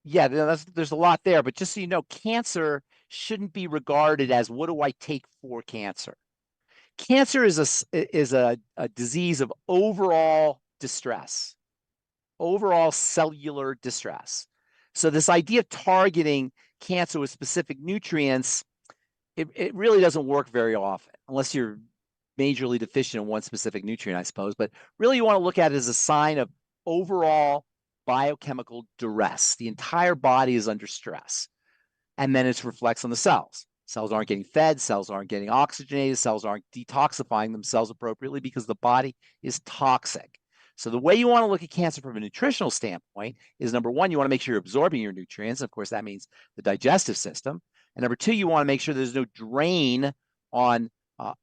Yeah, there's a lot there, but just so you know, cancer shouldn't be regarded as, what do I take for cancer? Cancer is a disease of overall distress, overall cellular distress. So this idea of targeting cancer with specific nutrients, it really doesn't work very often, unless you're majorly deficient in one specific nutrient, I suppose. But really, you want to look at it as a sign of overall biochemical duress. The entire body is under stress, and then it reflects on the cells. Cells aren't getting fed, cells aren't getting oxygenated, cells aren't detoxifying themselves appropriately because the body is toxic. So the way you want to look at cancer from a nutritional standpoint is, number one, you want to make sure you're absorbing your nutrients. Of course, that means the digestive system. And number two, you want to make sure there's no drain on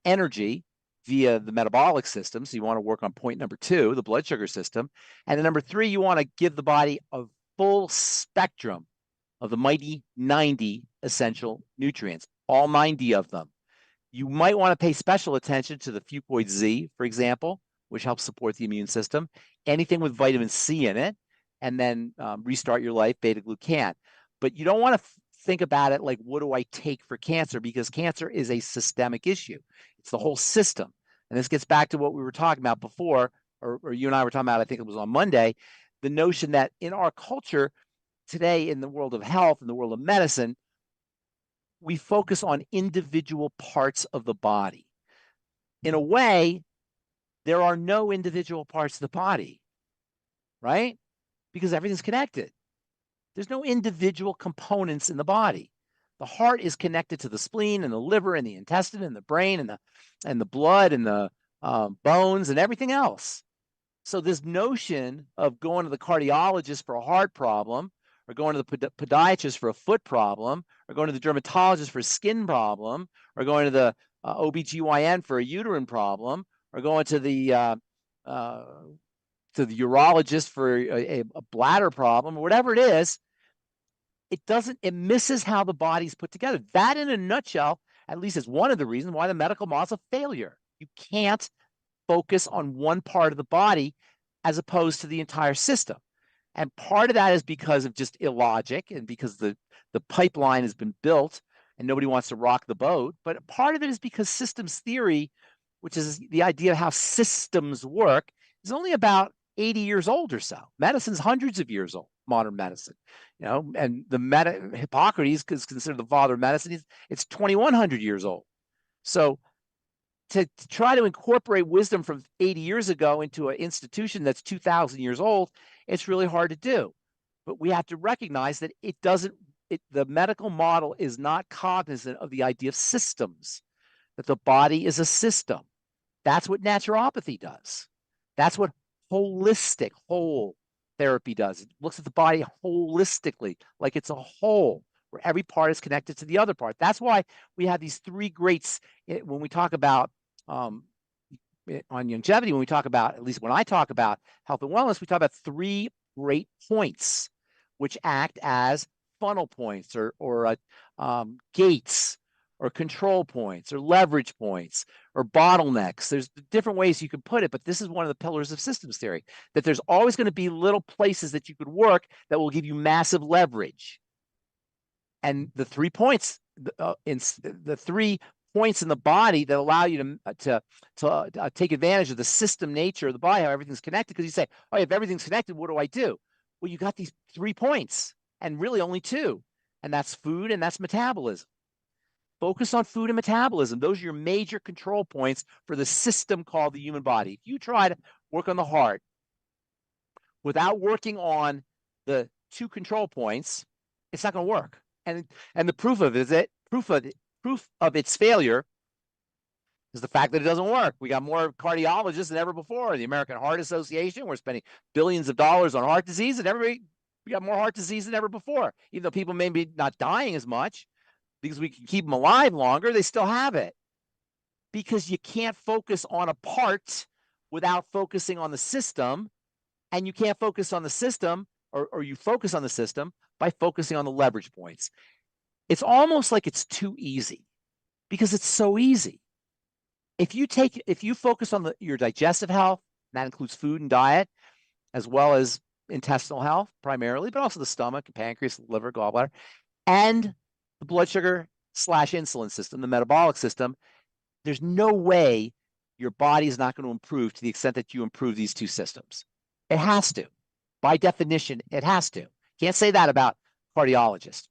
energy via the metabolic system. So you want to work on point number two, the blood sugar system. And then number three, you want to give the body a full spectrum of the mighty 90 essential nutrients, all 90 of them. You might want to pay special attention to the FucoidZ, for example, which helps support the immune system, anything with vitamin C in it, and then Restart Your Life, beta-glucan. But you don't want to think about it like, what do I take for cancer? Because cancer is a systemic issue. It's the whole system. And this gets back to what we were talking about before, or you and I were talking about, I think it was on Monday, the notion that in our culture today, in the world of health, in the world of medicine, we focus on individual parts of the body. In a way, there are no individual parts of the body. right? Because everything's connected. There's no individual components in the body. The heart is connected to the spleen and the liver and the intestine and the brain and the blood and the bones and everything else. So this notion of going to the cardiologist for a heart problem, or going to the podiatrist for a foot problem, or going to the dermatologist for a skin problem, or going to the OBGYN for a uterine problem, or going to the urologist for a bladder problem, or whatever it is, it misses how the body's put together. That, in a nutshell, at least is one of the reasons why the medical model's a failure. You can't focus on one part of the body as opposed to the entire system. And part of that is because of just illogic, and because the pipeline has been built and nobody wants to rock the boat. But part of it is because systems theory, which is the idea of how systems work, is only about 80 years old or so. Medicine's hundreds of years old, modern medicine, and Hippocrates is considered the father of medicine. It's 2,100 years old. So to try to incorporate wisdom from 80 years ago into an institution that's 2,000 years old, it's really hard to do. But we have to recognize that the medical model is not cognizant of the idea of systems, that the body is a system. That's what naturopathy does. That's what holistic, whole therapy does. It looks at the body holistically, like it's a whole, where every part is connected to the other part. That's why we have these three greats when we talk about on longevity. When we talk about, at least when I talk about health and wellness, we talk about three great points, which act as funnel points or gates or control points or leverage points or bottlenecks. There's different ways you can put it, but this is one of the pillars of systems theory, that there's always going to be little places that you could work that will give you massive leverage. And the 3 points, the 3 points in the body that allow you to take advantage of the system nature of the body, how everything's connected. Because you say, oh, if everything's connected, what do I do? Well, you got these 3 points, and really only 2, and that's food and that's metabolism. Focus on food and metabolism. Those are your major control points for the system called the human body. If you try to work on the heart without working on the 2 control points, it's not going to work. And the proof of its failure is the fact that it doesn't work. We got more cardiologists than ever before. The American Heart Association, we're spending billions of dollars on heart disease, and we got more heart disease than ever before. Even though people may be not dying as much because we can keep them alive longer, they still have it. Because you can't focus on a part without focusing on the system, and you can't focus on the system, or you focus on the system by focusing on the leverage points. It's almost like it's too easy, because it's so easy. If you focus on your digestive health, that includes food and diet, as well as intestinal health primarily, but also the stomach, pancreas, liver, gallbladder, and the blood sugar / insulin system, the metabolic system, there's no way your body is not going to improve to the extent that you improve these 2 systems. It has to. By definition, it has to. Can't say that about cardiologists,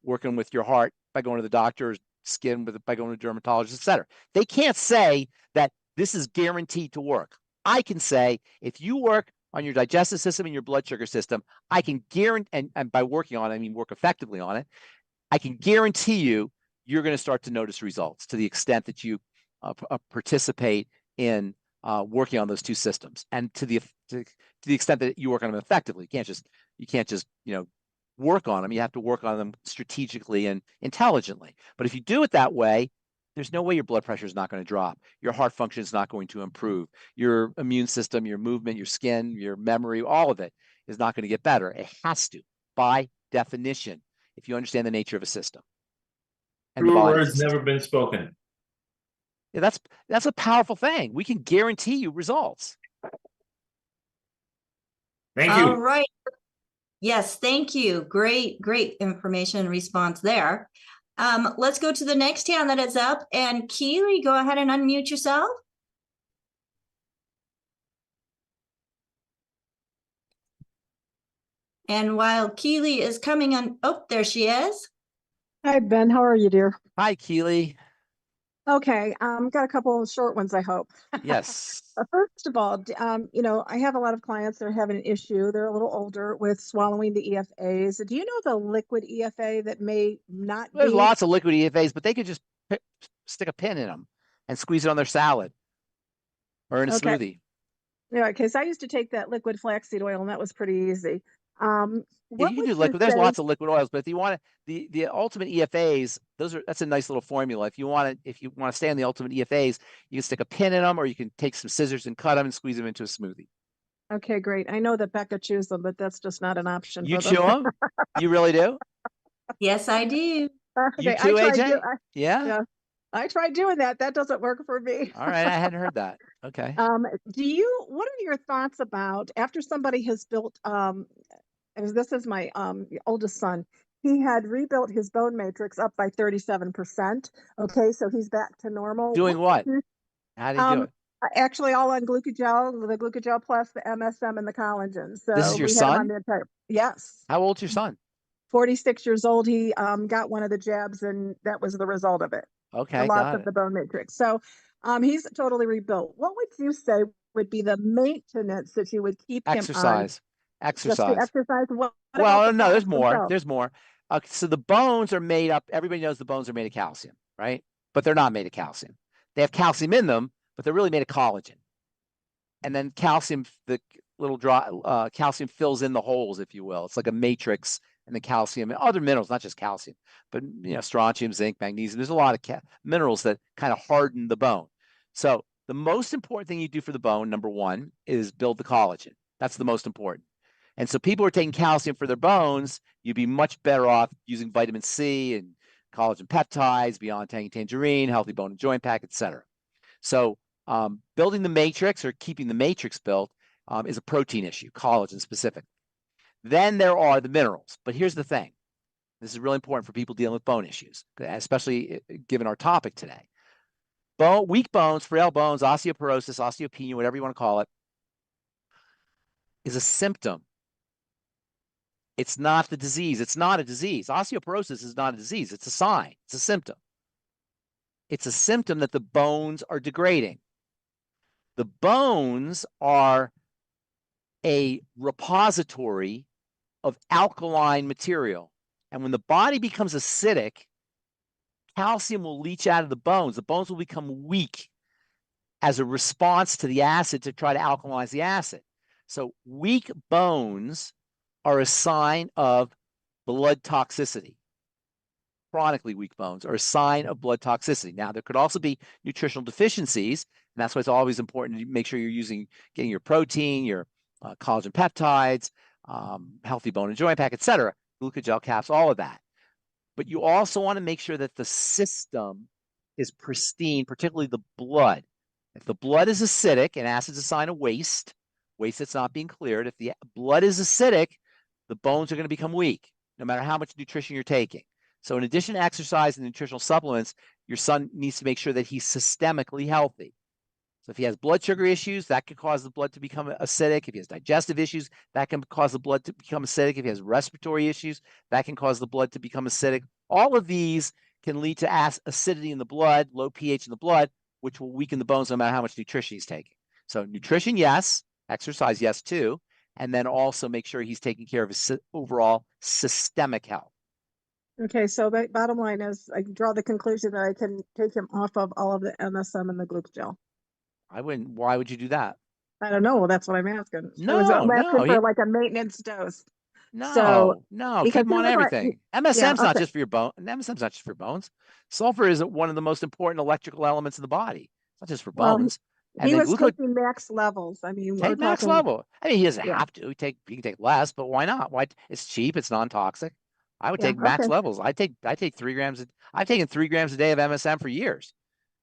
working with your heart by going to the doctor, skin by going to a dermatologist, etc. They can't say that this is guaranteed to work. I can say, if you work on your digestive system and your blood sugar system, I can guarantee, and by working on it, I mean work effectively on it, I can guarantee you're going to start to notice results to the extent that you participate in working on those 2 systems, and to the extent that you work on them effectively. You can't just work on them. You have to work on them strategically and intelligently. But if you do it that way, there's no way your blood pressure is not going to drop. Your heart function is not going to improve. Your immune system, your movement, your skin, your memory, all of it is not going to get better. It has to, by definition, if you understand the nature of a system. And True words never been spoken. Yeah, that's a powerful thing. We can guarantee you results. Thank you. All right. Yes, thank you. Great information and response there. Let's go to the next hand that is up. And Keely, go ahead and unmute yourself. And while Keely is coming on, oh, there she is. Hi, Ben. How are you, dear? Hi, Keely. Okay, got a couple of short ones, I hope. Yes. First of all, you know, I have a lot of clients that are having an issue. They're a little older with swallowing the EFAs. Do you know the liquid EFA that may not There's be? lots of liquid EFAs, but they could just stick a pin in them and squeeze it on their salad or in a Okay. smoothie. Yeah, because I used to take that liquid flaxseed oil, and that was pretty easy. Yeah, What you can would do you liquid. There's say? lots of liquid oils, but if you want the ultimate EFAs, that's a nice little formula. If you want to stay on the ultimate EFAs, you can stick a pin in them, or you can take some scissors and cut them and squeeze them into a smoothie. Okay, great. I know that Becca chews them, but that's just not an option You for chew them. them? You really do? Yes, I do. You Okay, too, I tried. AJ? Yeah. Yeah, I tried doing that. That doesn't work for me. All right, I hadn't heard that. Okay. What are your thoughts about after somebody has built, as this is my oldest son, he had rebuilt his bone matrix up by 37%. Okay, so he's back to normal. Doing what? would you- How do you do it? Actually all on glucogel, the glucogel plus the MSM and the collagen. So This is your we had him on son? the entire, yes. How old's your son? 46 years old. He got one of the jabs, and that was the result of it. The Okay, loss got of it. the bone matrix. So he's totally rebuilt. What would you say would be the maintenance that you would keep him on? Exercise. Just the Exercise. exercise. What about Well, the no, there's products more. themselves? There's more. So the bones are made up. Everybody knows the bones are made of calcium, right? But they're not made of calcium. They have calcium in them, but they're really made of collagen. And then calcium, the little calcium fills in the holes, if you will. It's like a matrix, and the calcium and other minerals, not just calcium, but strontium, zinc, magnesium. There's a lot of minerals that kind of harden the bone. So the most important thing you do for the bone, number one, is build the collagen. That's the most important. And so people who are taking calcium for their bones, you'd be much better off using vitamin C and collagen peptides, beyond Tangy Tangerine, healthy bone and joint pack, etc. So building the matrix or keeping the matrix built is a protein issue, collagen specific. Then there are the minerals. But here's the thing. This is really important for people dealing with bone issues, especially given our topic today. Weak bones, frail bones, osteoporosis, osteopenia, whatever you want to call it, is a symptom. It's not the disease. It's not a disease. Osteoporosis is not a disease. It's a sign. It's a symptom. It's a symptom that the bones are degrading. The bones are a repository of alkaline material. And when the body becomes acidic, calcium will leach out of the bones. The bones will become weak as a response to the acid to try to alkalinize the acid. So weak bones are a sign of blood toxicity. Chronically weak bones are a sign of blood toxicity. Now, there could also be nutritional deficiencies, and that's why it's always important to make sure you're getting your protein, your collagen peptides, healthy bone and joint pack, etc., glucogel caps, all of that. But you also want to make sure that the system is pristine, particularly the blood. If the blood is acidic, and acid's a sign of waste that's not being cleared, if the blood is acidic, the bones are going to become weak, no matter how much nutrition you're taking. So in addition to exercise and nutritional supplements, your son needs to make sure that he's systemically healthy. So if he has blood sugar issues, that could cause the blood to become acidic. If he has digestive issues, that can cause the blood to become acidic. If he has respiratory issues, that can cause the blood to become acidic. All of these can lead to acidity in the blood, low pH in the blood, which will weaken the bones no matter how much nutrition he's taking. So nutrition, yes. Exercise, yes, too. And then also make sure he's taking care of his overall systemic health. Okay, so the bottom line is I draw the conclusion that I can take him off of all of the MSM and the glucogel. I wouldn't. Why would you do that? I don't know. Well, that's what I'm asking. No, I'm asking no, for like a maintenance dose. no. Keep because him on he was like- everything. yeah, MSM's not okay. just for your bone. MSM's not just for bones. Sulfur is one of the most important electrical elements in the body. It's not just for Well, bones. And He then was taking max levels. I mean, we're take max talking, level. I mean, he doesn't Yeah. have to. He can take less, but why not? Why? It's cheap. It's non-toxic. I would Yeah, take max okay. levels. I take 3 grams. I've taken 3 grams a day of MSM for years.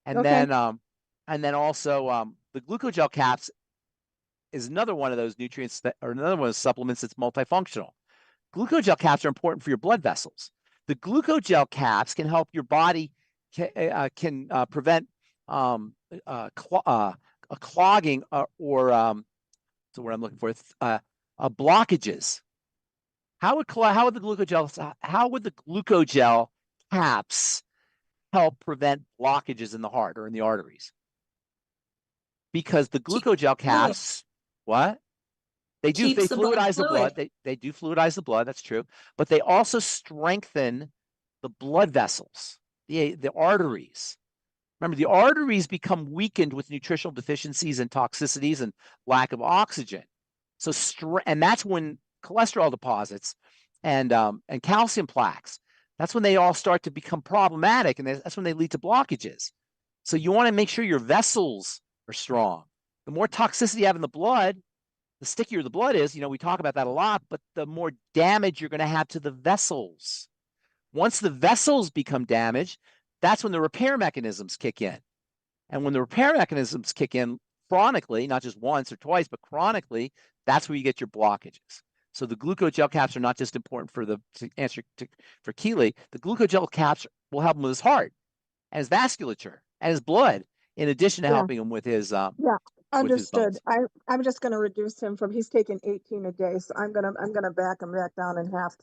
And Okay. then also the glucogel caps is another one of those nutrients or another one of those supplements that's multifunctional. Glucogel caps are important for your blood vessels. The glucogel caps can help your body can prevent a clogging or so what I'm looking for blockages. How would the glucogel caps help prevent blockages in the heart or in the arteries. Because the glucogel caps, what? They do, Keeps they the blood fluidize the blood. fluid. They do fluidize the blood, that's true. But they also strengthen the blood vessels, the arteries. Remember, the arteries become weakened with nutritional deficiencies and toxicities and lack of oxygen. So, and that's when cholesterol deposits and calcium plaques, that's when they all start to become problematic, and that's when they lead to blockages. So you want to make sure your vessels are strong. The more toxicity you have in the blood, the stickier the blood is. We talk about that a lot, but the more damage you're going to have to the vessels. Once the vessels become damaged, that's when the repair mechanisms kick in. And when the repair mechanisms kick in chronically, not just once or twice, but chronically, that's where you get your blockages. So the glucogel caps are not just important for for Keely. The glucogel caps will help him with his heart and his vasculature and his blood, in addition to helping him with his Understood. I'm just going to reduce him from, he's taking 18 a day, so I'm gonna back him back down in half.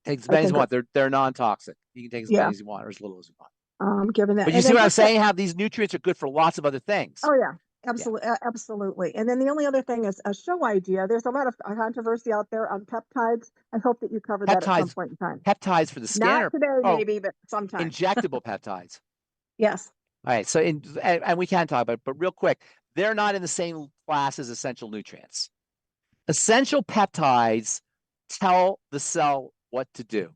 Take as many as you want. They're non-toxic. You can take as many as you want or as little as you want. Given that. But you see what I'm saying? How these nutrients are good for lots of other things. Oh yeah, absolutely, absolutely. And then the only other thing is a show idea. There's a lot of controversy out there on peptides. I hope that you cover that at some point in time. Peptides for the skin. Not today, maybe, but sometime. Injectable peptides. Yes. All right. So, and we can talk about it, but real quick, they're not in the same class as essential nutrients. Essential peptides tell the cell what to do.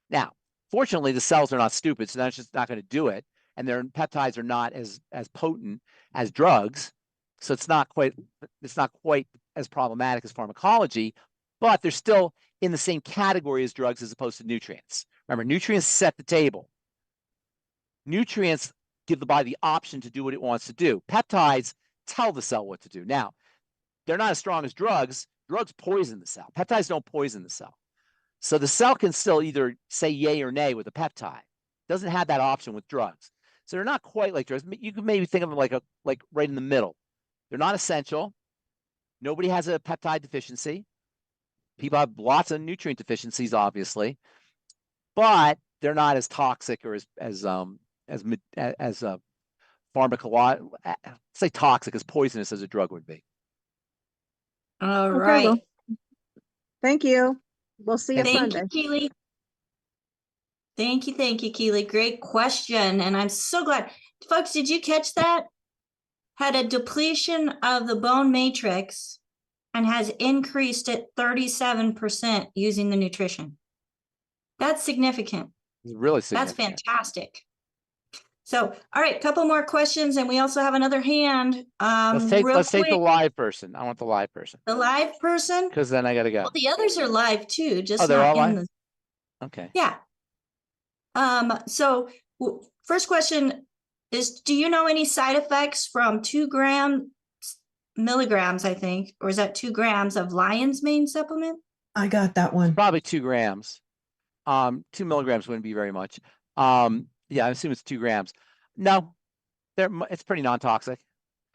Now, fortunately, the cells are not stupid, so that's just not going to do it. And their peptides are not as potent as drugs, so it's not quite as problematic as pharmacology, but they're still in the same category as drugs as opposed to nutrients. Remember, nutrients set the table. Nutrients give the body the option to do what it wants to do. Peptides tell the cell what to do. Now, they're not as strong as drugs. Drugs poison the cell. Peptides don't poison the cell. So the cell can still either say yay or nay with a peptide. It doesn't have that option with drugs. So they're not quite like drugs. You could maybe think of them like right in the middle. They're not essential. Nobody has a peptide deficiency. People have lots of nutrient deficiencies, obviously, but they're not as toxic or as pharmacological, say toxic, as poisonous as a drug would be. All right. Well, thank you. We'll see you Thank Sunday. you, Keely. Thank you, Keely. Great question. And I'm so glad. Folks, did you catch that? Had a depletion of the bone matrix and has increased at 37% using the nutrition. That's significant. It's really significant. That's fantastic. So, all right, couple more questions, and we also have another hand. Let's take the live person. I want the live person. The live person? Because then I got to go. Well, the others are live too, just they're not all in live? the. Okay. Yeah. So first question is, do you know any side effects from 2 milligrams, I think, or is that 2 grams of lion's mane supplement? I got that one. Probably 2 grams. 2 milligrams wouldn't be very much. Yeah, I assume it's 2 grams. No, it's pretty non-toxic.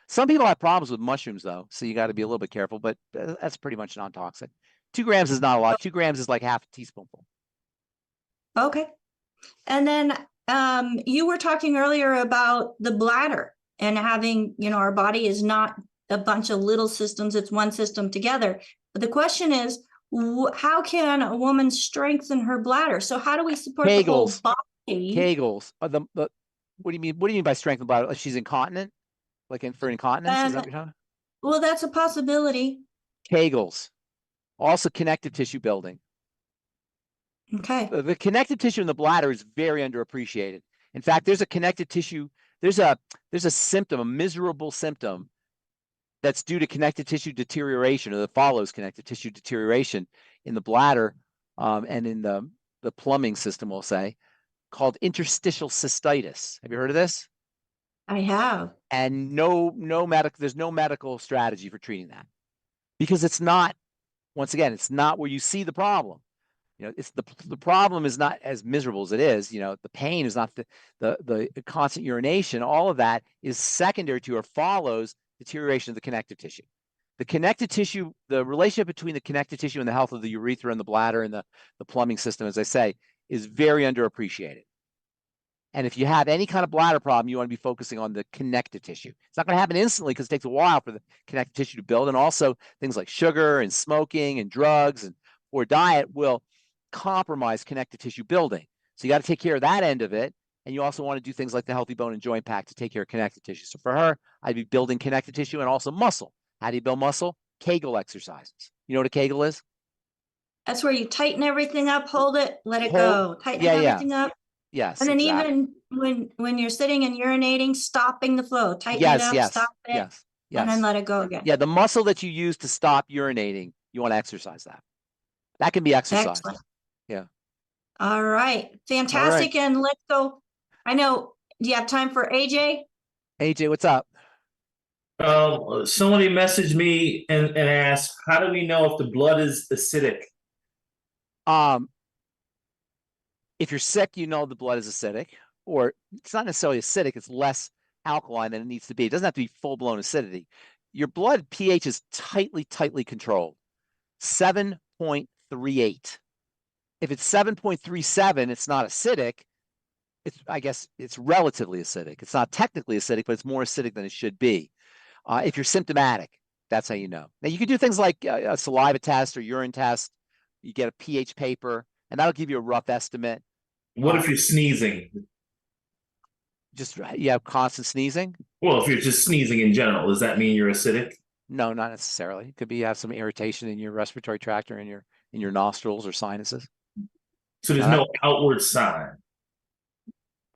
Some people have problems with mushrooms though, so you got to be a little bit careful, but that's pretty much non-toxic. 2 grams is not a lot. 2 grams is like half a teaspoonful. Okay. And then you were talking earlier about the bladder and having, our body is not a bunch of little systems, it's one system together. But the question is, how can a woman strengthen her bladder? So how do we support the whole body? Kegels. What do you mean? What do you mean by strengthen the bladder? Like she's incontinent? For incontinence? Is that what you're talking about? Well, that's a possibility. Kegels. Also connective tissue building. Okay. The connective tissue in the bladder is very underappreciated. In fact, there's a connective tissue, there's a symptom, a miserable symptom that's due to connective tissue deterioration, or that follows connective tissue deterioration in the bladder and in the plumbing system, we'll say, called interstitial cystitis. Have you heard of this? I have. And there's no medical strategy for treating that, because it's not, once again, it's not where you see the problem. It's the problem is not as miserable as it is. The pain is not the constant urination. All of that is secondary to or follows deterioration of the connective tissue. The connective tissue, the relationship between the connective tissue and the health of the urethra and the bladder and the plumbing system, as I say, is very underappreciated. And if you have any kind of bladder problem, you want to be focusing on the connective tissue. It's not going to happen instantly because it takes a while for the connective tissue to build. And also things like sugar and smoking and drugs and or diet will compromise connective tissue building. So you got to take care of that end of it. And you also want to do things like the Healthy Bone and Joint Pack to take care of connective tissue. So for her, I'd be building connective tissue and also muscle. How do you build muscle? Kegel exercises. You know what a Kegel is? That's where you tighten everything up, hold it, let it go. Tighten everything up. Yes. And then exactly. even when you're sitting and urinating, stopping the flow, tighten it up, stop it, Yes. and then let it go again. Yeah, the muscle that you use to stop urinating, you want to exercise that. That can be exercised. Excellent. Yeah. All right. Fantastic. And let's go. I know, do you have time for AJ? AJ, what's up? Somebody messaged me and asked, how do we know if the blood is acidic? If you're sick, you know the blood is acidic, or it's not necessarily acidic, it's less alkaline than it needs to be. It doesn't have to be full-blown acidity. Your blood pH is tightly controlled. 7.38. If it's 7.37, it's not acidic. I guess it's relatively acidic. It's not technically acidic, but it's more acidic than it should be. If you're symptomatic, that's how you know. Now, you can do things like a saliva test or urine test. You get a pH paper, and that'll give you a rough estimate. What if you're sneezing? Just you have constant sneezing? Well, if you're just sneezing in general, does that mean you're acidic? No, not necessarily. It could be you have some irritation in your respiratory tract or in your nostrils or sinuses. So there's no outward sign.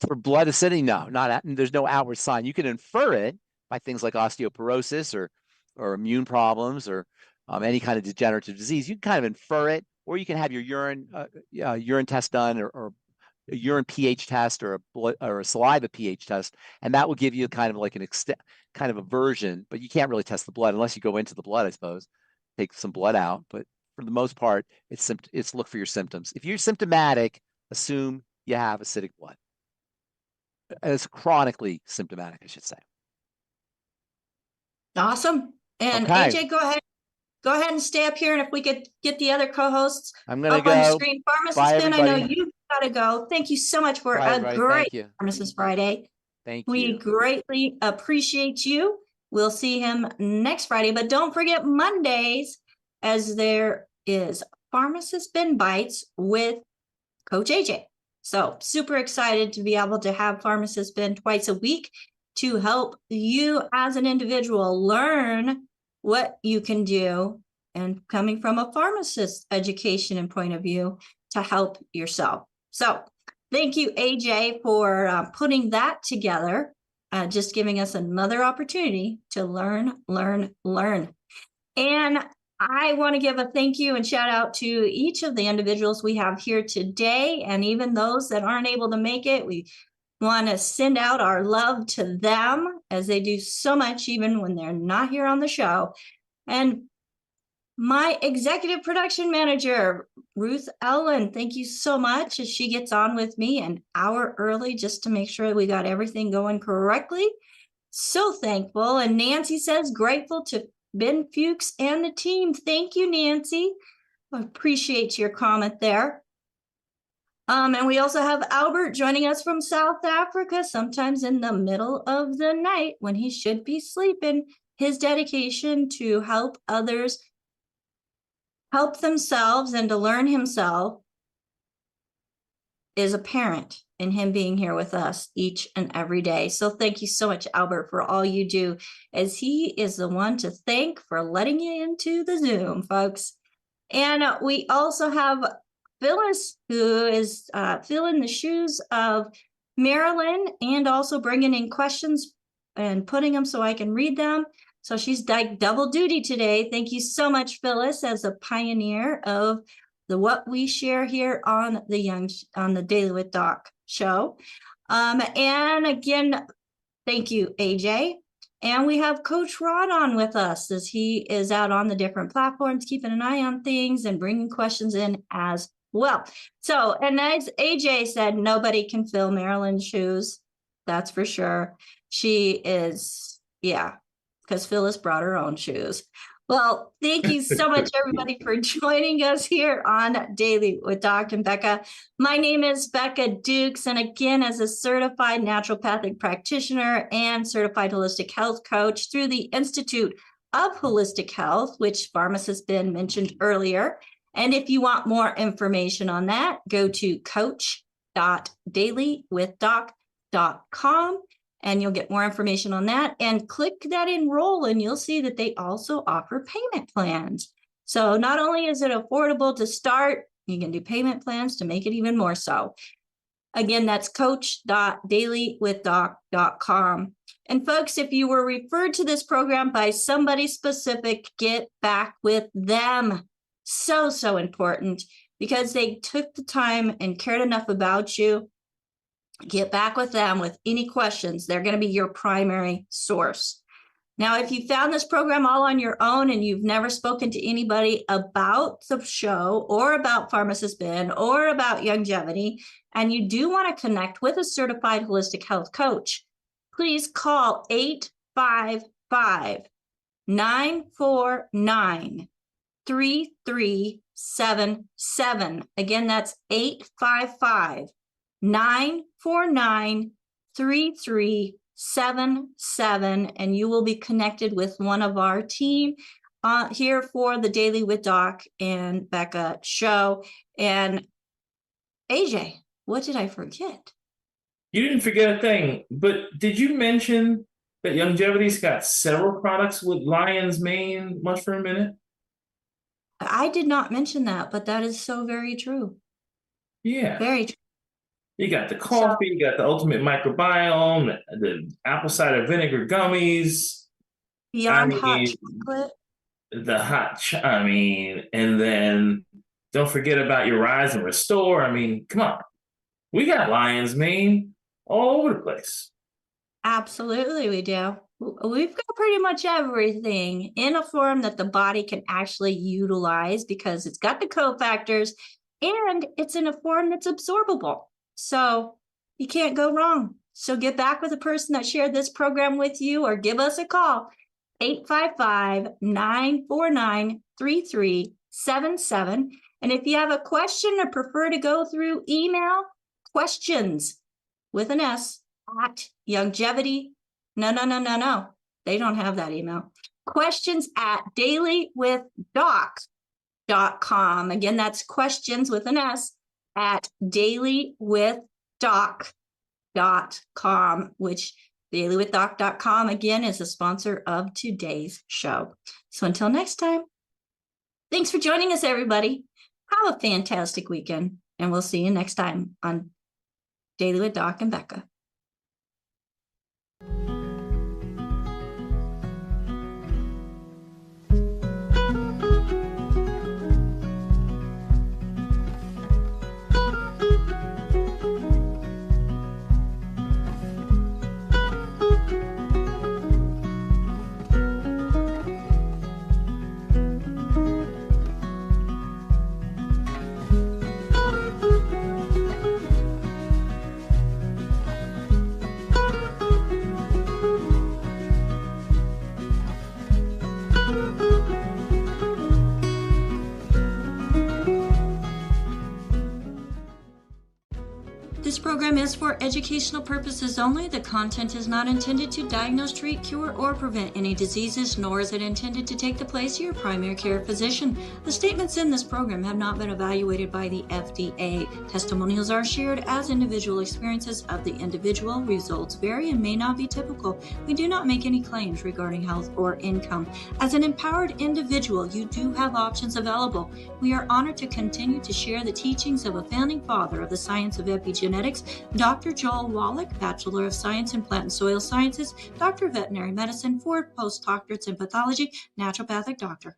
For blood acidity, no, there's no outward sign. You can infer it by things like osteoporosis or immune problems or any kind of degenerative disease. You can kind of infer it, or you can have your urine test done or a urine pH test or a saliva pH test, and that will give you kind of like kind of a version. But you can't really test the blood unless you go into the blood, I suppose, take some blood out. But for the most part, it's look for your symptoms. If you're symptomatic, assume you have acidic blood. It's chronically symptomatic, I should say. Awesome. And Okay. AJ, go ahead and stay up here. And if we could get the other co-hosts I'm going to up go. on the screen. Pharmacist Bye, Ben, I know everybody. you've got to go. Thank you so much for Bye, a everybody. great Thank you. Pharmacist Friday. Thank We you. greatly appreciate you. We'll see him next Friday, but don't forget Mondays, as there is Pharmacist Ben Bites with Coach AJ. So super excited to be able to have Pharmacist Ben twice a week to help you as an individual learn what you can do, and coming from a pharmacist education and point of view to help yourself. So thank you, AJ, for putting that together, just giving us another opportunity to learn. And I want to give a thank you and shout out to each of the individuals we have here today, and even those that aren't able to make it. We want to send out our love to them as they do so much, even when they're not here on the show. And my executive production manager, Ruth Ellen, thank you so much, as she gets on with me an hour early just to make sure we got everything going correctly. So thankful. And Nancy says, grateful to Ben Fuchs and the team. Thank you, Nancy. I appreciate your comment there. And we also have Albert joining us from South Africa, sometimes in the middle of the night when he should be sleeping. His dedication to help others help themselves and to learn himself is apparent in him being here with us each and every day. So thank you so much, Albert, for all you do, as he is the one to thank for letting you into the Zoom, folks. And we also have Phyllis, who is filling the shoes of Marilyn and also bringing in questions and putting them so I can read them. So she's like double duty today. Thank you so much, Phyllis, as a pioneer of what we share here on the Daily with Doc show. And again, thank you, AJ. And we have Coach Rod on with us, as he is out on the different platforms, keeping an eye on things and bringing questions in as well. So, and as AJ said, nobody can fill Marilyn's shoes. That's for sure. She is, yeah, because Phyllis brought her own shoes. Well, thank you so much, everybody, for joining us here on Daily with Doc and Becca. My name is Becca Dukes, and again, as a certified naturopathic practitioner and certified holistic health coach through the Institute of Holistic Health, which Pharmacist Ben mentioned earlier. And if you want more information on that, go to coach.dailywithdoc.com. and you'll get more information on that, and click that enroll, and you'll see that they also offer payment plans. So not only is it affordable to start, you can do payment plans to make it even more so. Again, that's coach.dailywithdoc.com. And folks, if you were referred to this program by somebody specific, get back with them. So, so important, because they took the time and cared enough about you. Get back with them with any questions. They're going to be your primary source. Now, if you found this program all on your own and you've never spoken to anybody about the show or about Pharmacist Ben or about longevity, and you do want to connect with a certified holistic health coach, please call 855-949-3377. Again, that's 855-949-3377, and you will be connected with one of our team here for the Daily with Doc and Becca show. And AJ, what did I forget? You didn't forget a thing, but did you mention that Longevity's got several products with lion's mane mushroom in it? I did not mention that, but that is so very true. Yeah. Very true. You got the coffee, you got the ultimate microbiome, the apple cider vinegar gummies. Beyond hot chocolate. The and then don't forget about your Rise and Restore. I mean, come on. We got lion's mane all over the place. Absolutely, we do. We've got pretty much everything in a form that the body can actually utilize, because it's got the cofactors and it's in a form that's absorbable. So you can't go wrong. So get back with the person that shared this program with you, or give us a call, 855-949-3377. And if you have a question or prefer to go through email, questions with an S at longevity. No. They don't have that email. Questions at dailywithdoc.com. Again, that's questions with an S at dailywithdoc.com, which dailywithdoc.com again is a sponsor of today's show. So until next time, thanks for joining us, everybody. Have a fantastic weekend, and we'll see you next time on Daily with Doc and Becca. This program is for educational purposes only. The content is not intended to diagnose, treat, cure, or prevent any diseases, nor is it intended to take the place of your primary care physician. The statements in this program have not been evaluated by the FDA. Testimonials are shared as individual experiences of the individual. Results vary and may not be typical. We do not make any claims regarding health or income. As an empowered individual, you do have options available. We are honored to continue to share the teachings of a founding father of the science of epigenetics, Dr. Joel Wallach, Bachelor of Science in Plant and Soil Sciences, Doctor of Veterinary Medicine, 4 postdoctorates in Pathology, Naturopathic Doctor.